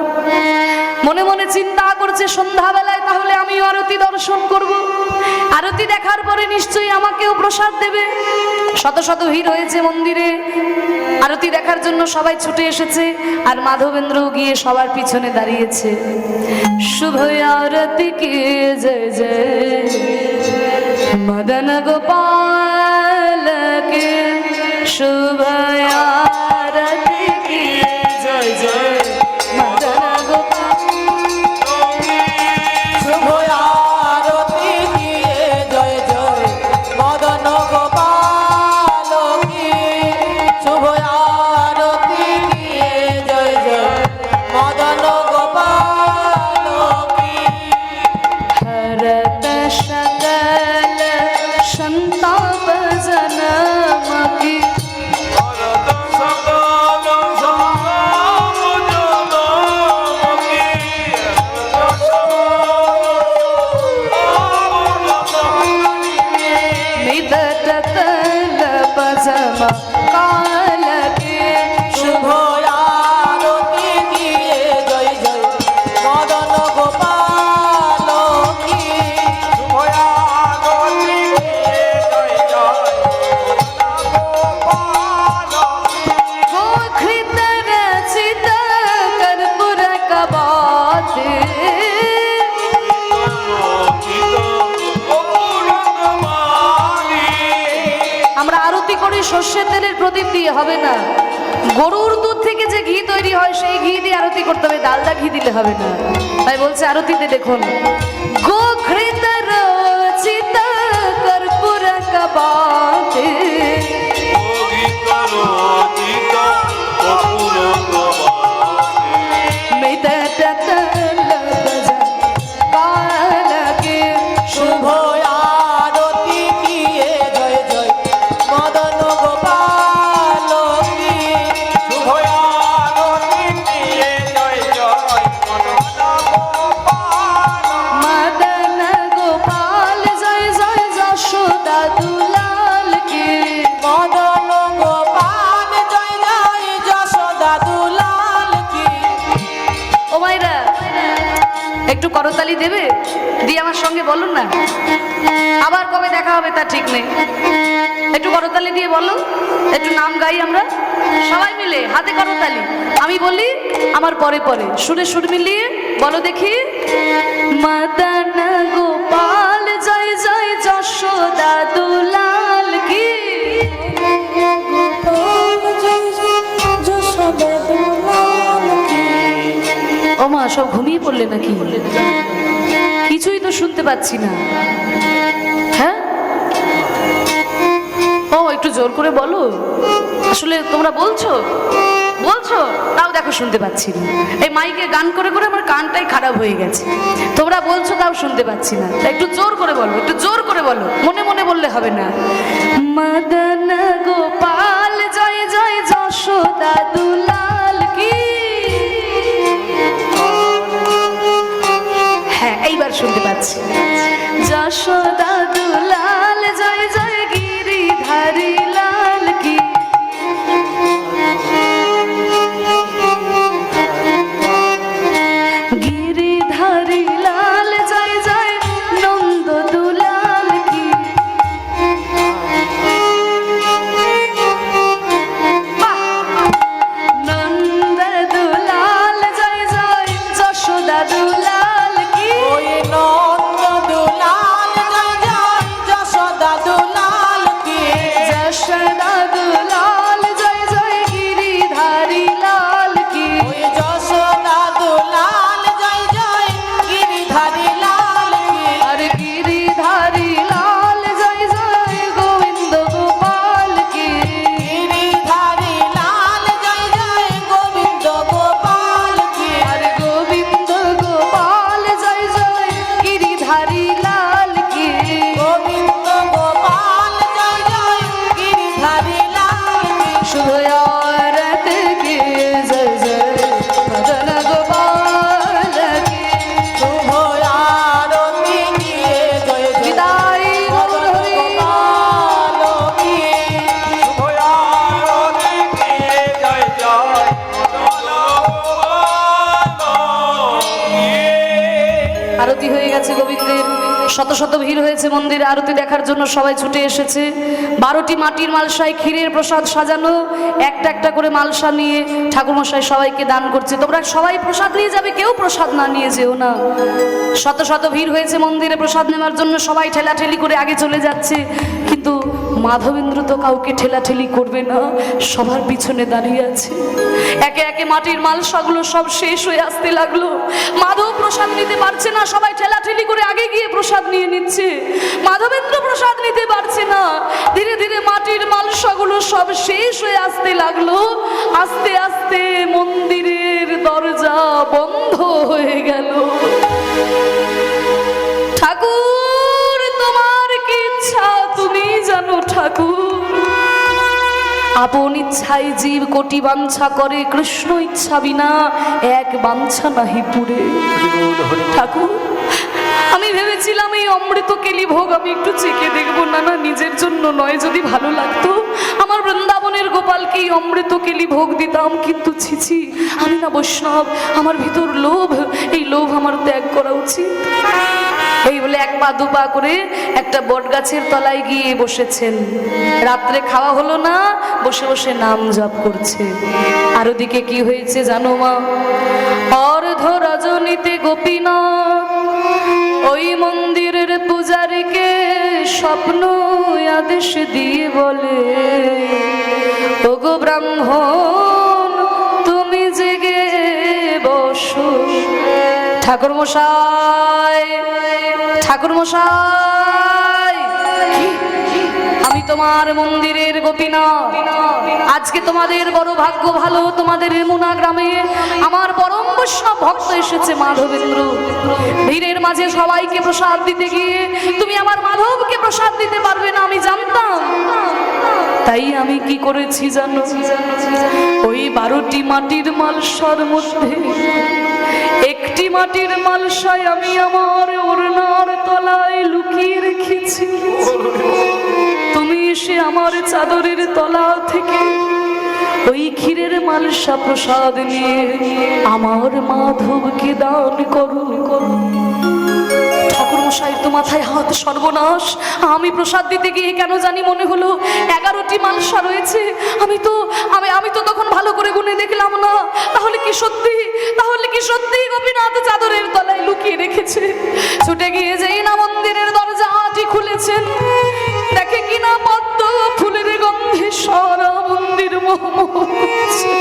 মনে মনে চিন্তা করছে সন্ধ্যাবেলায় তাহলে আমি আরতি দর্শন করব। আরতি দেখার পরে নিশ্চয়ই আমাকেও প্রসাদ দেবে। শত শত ভিড় হয়েছে মন্দিরে, আরতি দেখার জন্য সবাই ছুটে এসেছে, আর মাধবেন্দ্র গিয়ে সবার পিছনে দাঁড়িয়েছে। শুভ আরতি কে জয় জয়, মদন গোপাল কে শুভ আরতি কে জয় জয়, মদন গোপাল। শুভ আরতি কিয়ে জয় জয়, মদন গোপাল কি। শুভ আরতি কিয়ে জয় জয়, মদন গোপাল কি। আমরা আরতি করি সর্ষের তেলের প্রদীপ দিয়ে, হবে না। গরুর দুধ থেকে যে ঘি তৈরি হয় সেই ঘি দিয়ে আরতি করতে হবে, ডালডা ঘি দিলে হবে না। তাই বলছে আরতিতে দেখুন, গোঘৃত রচিত কর্পূর কবাতে শুভ আরতি কিয়ে জয় জয় মদন গোপাল কি। মদন গোপাল জয় জয় যশোদা দুলাল কে। মদন গোপাল জয় জয় যশোদা দুলাল কি। ও মাইরা একটু করতালি দেবে, দিয়ে আমার সঙ্গে বলুন না। আবার কবে দেখা হবে তা ঠিক নেই, একটু করতালি দিয়ে বলো, একটু নাম গাই আমরা সবাই মিলে, হাতে করতালি। আমি বলি আমার পরে পরে, সুরে সুর মিলিয়ে বলো দেখি। মদন গোপাল জয় জয় যশোদা দুলাল কি। ও মা, সব ঘুমিয়ে পড়লে নাকি? কিছুই তো শুনতে পাচ্ছি না। হ্যাঁ, ও একটু জোর করে বলো। আসলে তোমরা বলছো বলছো তাও দেখো শুনতে পাচ্ছি না। এই মাইকে গান করে করে আমার কানটাই খারাপ হয়ে গেছে। তোমরা বলছো তাও শুনতে পাচ্ছি না। একটু জোর করে বলো, একটু জোর করে বলো, মনে মনে বললে হবে না। মদন গোপাল জয় জয় যশোদা দুলাল কি। হ্যাঁ, এইবার শুনতে পাচ্ছি। যশোদা দুলাল জয় জয় গিরিধারী লাল কি। গিরিধারী লাল জয় জয় নন্দ দুলাল কি। নন্দ দুলাল জয় জয় যশোদা দুলাল কি। ওই নন্দ দুলাল জয় জয় যশোদা দুলাল কি। যশোদা দুলাল জয় জয় গিরিধারী লাল কি। ওই যশোদা দুলাল জয় জয় গিরিধারী লাল কি। আর গিরিধারী লাল জয় জয় গোবিন্দ গোপাল কি। গিরিধারী লাল জয় জয় গোবিন্দ গোপাল কি। আর গোবিন্দ গোপাল জয় জয় গিরিধারী লাল কি। গোবিন্দ গোপাল জয় জয় গিরিধারী লাল কি। শুভ আরত কি জয় জয় মদন গোপাল কি। শুভ আরতি কিয়ে জয় জয় বিদায় মদন গোপাল কি। আরতি হয়ে গেছে গোবিন্দের, শত শত ভিড় হয়েছে মন্দিরে আরতি দেখার জন্য, সবাই ছুটে এসেছে। 12টি মাটির মালসায় ক্ষীরের প্রসাদ সাজানো, একটা একটা করে মালসা নিয়ে ঠাকুরমশাই সবাইকে দান করছে। তোমরা সবাই প্রসাদ নিয়ে যাবে, কেউ প্রসাদ না নিয়ে যেও না। শত শত ভিড় হয়েছে মন্দিরে প্রসাদ নেওয়ার জন্য, সবাই ঠেলাঠেলি করে আগে চলে যাচ্ছে। কিন্তু মাধবেন্দ্র তো কাউকে ঠেলাঠেলি করবে না, সবার পিছনে দাঁড়িয়ে আছে। একে একে মাটির মালসাগুলো সব শেষ হয়ে আসতে লাগলো। মাধব প্রসাদ নিতে পারছে না, সবাই ঠেলাঠেলি করে আগে গিয়ে প্রসাদ নিয়ে নিচ্ছে। মাধবেন্দ্র প্রসাদ নিতে পারছে না, ধীরে ধীরে মাটির মালসাগুলো সব শেষ হয়ে আসতে লাগলো। আস্তে আস্তে মন্দিরের দরজা বন্ধ হয়ে গেল। ঠাকুর, তোমার কি ইচ্ছা তুমি জানো ঠাকুর। আপন ইচ্ছায় জীব কোটি বাঞ্ছা করে, কৃষ্ণ ইচ্ছা বিনা এক বাঞ্ছা নাহি পুরে। ঠাকুর, আমি ভেবেছিলাম এই অমৃত কেলি ভোগ আমি একটু চেখে দেখবো, না না নিজের জন্য নয়, যদি ভালো লাগতো আমার বৃন্দাবনের গোপালকে এই অমৃত কেলি ভোগ দিতাম। কিন্তু ছিছি, আমি না বৈষ্ণব, আমার ভিতর লোভ, এই লোভ আমার ত্যাগ করা উচিত। এই বলে এক পা দু পা করে একটা বট গাছের তলায় গিয়ে বসেছেন। রাত্রে খাওয়া হলো না, বসে বসে নাম জপ করছে। আর ওদিকে কি হয়েছে জানো মা? অর্ধ রজনী হইতে গোপীনাথ ওই মন্দিরের পূজারীকে স্বপ্ন আদেশ দিয়ে বলে, ওগো ব্রাহ্মণ তুমি জেগে বসো। ঠাকুর মশাই, ঠাকুর মশাই, আমি তোমার মন্দিরের গোপীনাথ। আজকে তোমাদের বড় ভাগ্য ভালো, তোমাদের রেমুনা গ্রামে আমার পরম বৈষ্ণব ভক্ত এসেছে মাধবেন্দ্র। ভিড়ের মাঝে সবাইকে প্রসাদ দিতে গিয়ে তুমি আমার মাধবকে প্রসাদ দিতে পারবে না আমি জানতাম। তাই আমি কি করেছি জানো? ওই 12টি মাটির মালসার মধ্যে একটি মাটির মালসায় আমি আমার ওড়নার তলায় লুকিয়ে রেখেছি। তুমি এসে আমার চাদরের তলা থেকে ওই ক্ষীরের মালসা প্রসাদ নিয়ে আমার মাধবকে দান করো। ঠাকুর মশাই তো মাথায় হাত, সর্বনাশ! আমি প্রসাদ দিতে গিয়ে কেন জানি মনে হলো 11টি মালসা রয়েছে। আমি তো তখন ভালো করে গুনে দেখলাম না। তাহলে কি সত্যি গোপীনাথ চাদরের তলায় লুকিয়ে রেখেছে? ছুটে গিয়ে যেই না মন্দিরের দরজাটি খুলেছেন, দেখে কিনা পদ্ম ফুলের গন্ধে সারা মন্দির মোহমোহ করছে।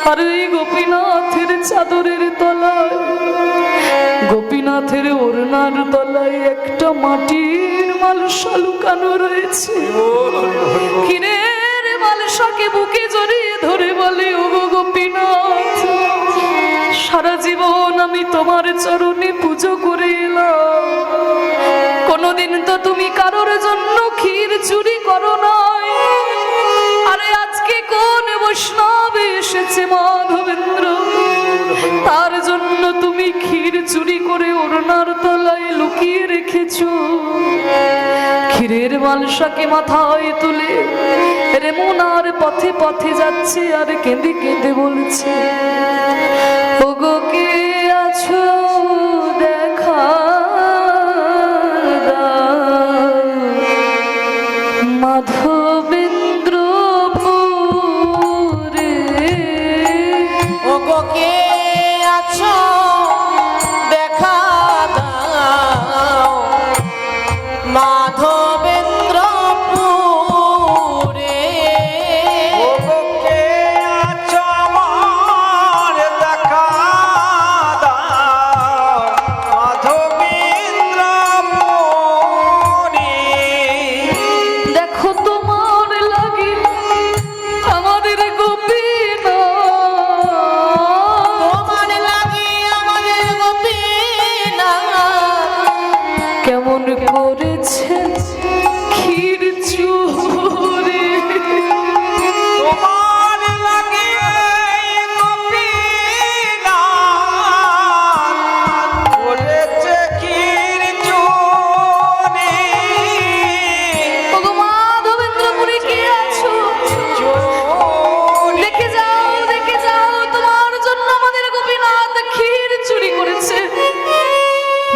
আর এই গোপীনাথের চাদরের তলায়, গোপীনাথের ওড়নার তলায় একটা মাটির মালসা লুকানো রয়েছে। ক্ষীরের মালসাকে বুকে জড়িয়ে ধরে বলে, ওগো গোপীনাথ, সারা জীবন আমি তোমার চরণে পুজো করে এলাম। কোনোদিন তো তুমি কারোর জন্য ক্ষীর চুরি করো নাই। আরে আজকে কোন বৈষ্ণব এসেছে মাধবেন্দ্র, তার জন্য তুমি ক্ষীর চুরি করে ওড়নার তলায় লুকিয়ে রেখেছো। ক্ষীরের মালসাকে মাথায় তুলে রেমুনার পথে পথে যাচ্ছে আর কেঁদে কেঁদে বলছে, ওগো কে আছো দেখা দাও, মাধবেন্দ্রপুরে। ওগো কে আছো দেখা দাও, মাধবেন্দ্রপুরে। ওগো কে আছো আমার দেখা দাও, মাধবেন্দ্রপুরে। দেখো তোমার লাগে আমাদের গোপীনাথ, তোমার লাগে আমাদের গোপীনাথ কেমন করেছে ক্ষীর চুরি। তোমার লাগে গোপীনাথ করেছে ক্ষীর চুরি। ওগো মাধবেন্দ্রপুরে কে আছো? দেখে যাও তোমার জন্য আমাদের গোপীনাথ ক্ষীর চুরি করেছে।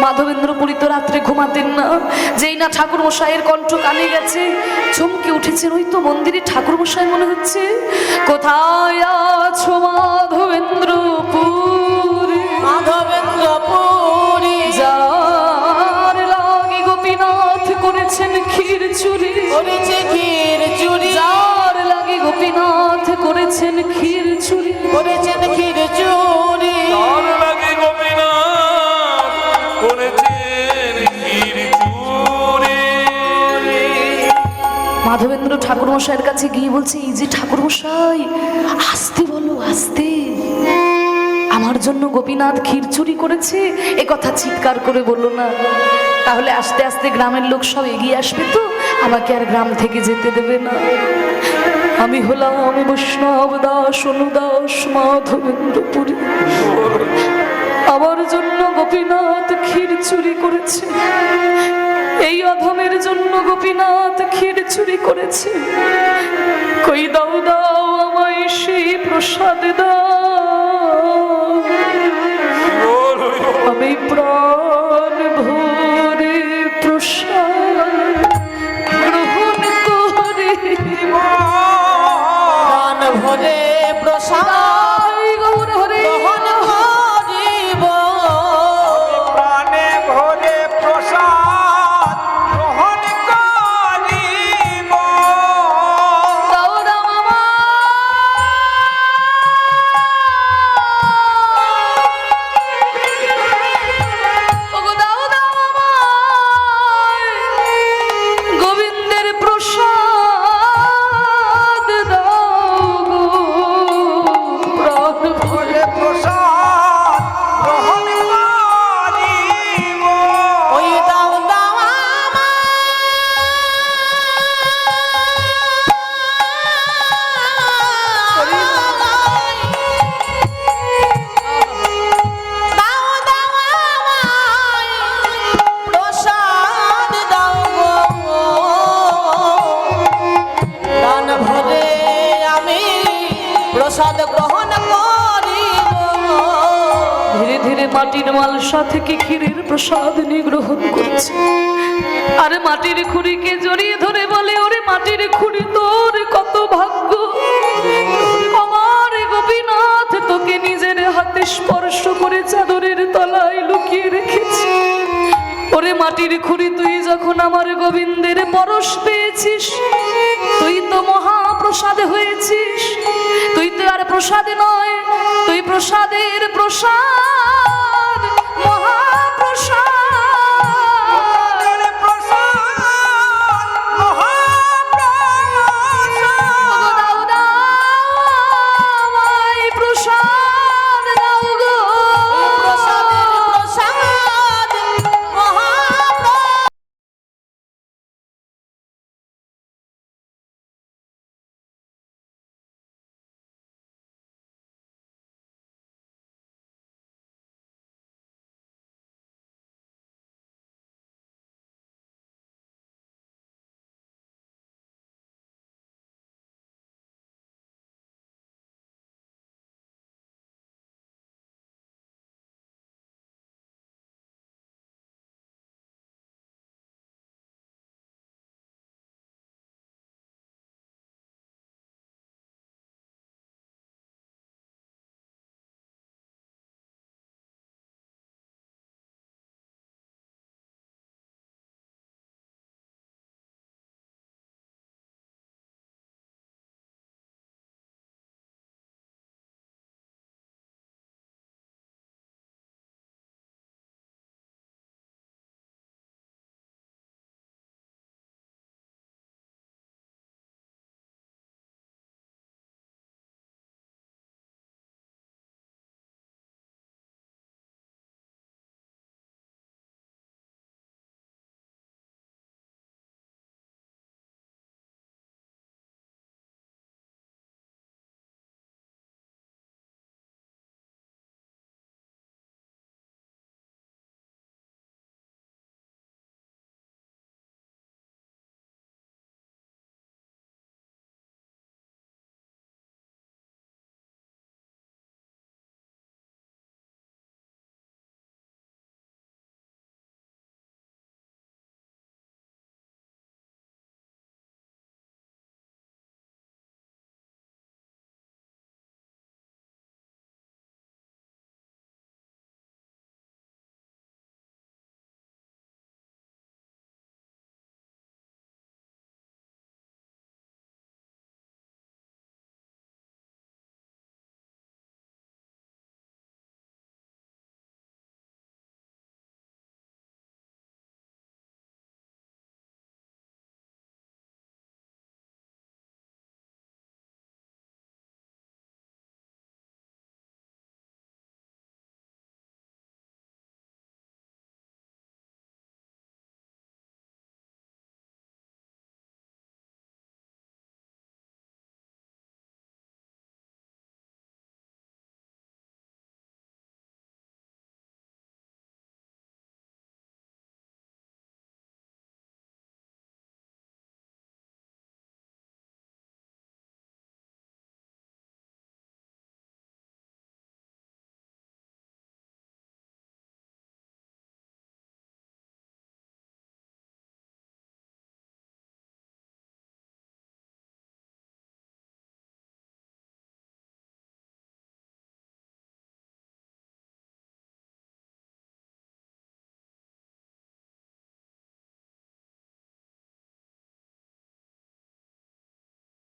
মাধবেন্দ্রপুরী তো রাত্রে ঘুমাতেন না। যেই না ঠাকুর মশাইয়ের কণ্ঠ কানে গেছে, চমকে উঠেছেন। ওই তো মন্দিরে ঠাকুর মশাই মনে হচ্ছে। কোথায় আছো মাধবেন্দ্রপুরে? মাধবেন্দ্রপুরে যার লাগি গোপীনাথ করেছেন ক্ষীর চুরি, করেছে ক্ষীর চুরি, যার লাগি গোপীনাথ করেছেন ক্ষীর চুরি। করেছেন ক্ষীর চুরি। তার লাগে গোপীনাথ করেছেন ক্ষীর চুরি। মাধবেন্দ্র ঠাকুর মশাইয়ের কাছে গিয়ে বলছে, এই যে ঠাকুর মশাই, আস্তে বলো, আস্তে। আমার জন্য গোপীনাথ ক্ষীর চুরি করেছে, এ কথা চিৎকার করে বললো না। তাহলে আস্তে আস্তে গ্রামের লোক সব এগিয়ে আসবে তো, আমাকে আর গ্রাম থেকে যেতে দেবে না। আমি হলাম বৈষ্ণব দাস অনুদাস মাধবেন্দ্রপুরী। আমার জন্য গোপীনাথ ক্ষীর চুরি করেছে, এই অধমের জন্য গোপীনাথ ক্ষীর চুরি করেছে। কই দাও দাও আমায় সেই প্রসাদ দাও, আমি প্রাণ ভরে প্রসাদ গ্রহণ করি। প্রাণ ভরে প্রসাদ গৌর হরে গ্রহণ করিব। মাটির মালসা থেকে ক্ষীরের প্রসাদ নিয়ে গ্রহণ করছে। আর মাটির খুঁড়িকে জড়িয়ে ধরে বলে, ওরে মাটির খুঁড়ি তোর কত ভাগ্য, আমার গোপীনাথ তোকে নিজের হাতে স্পর্শ করে চাদরের তলায় লুকিয়ে রেখেছে। ওরে মাটির খুঁড়ি, তুই যখন আমার গোবিন্দের পরশ পেয়েছিস, তুই তো মহাপ্রসাদে হয়েছিস। তুই তো আর প্রসাদে নয়, তুই প্রসাদের প্রসাদ।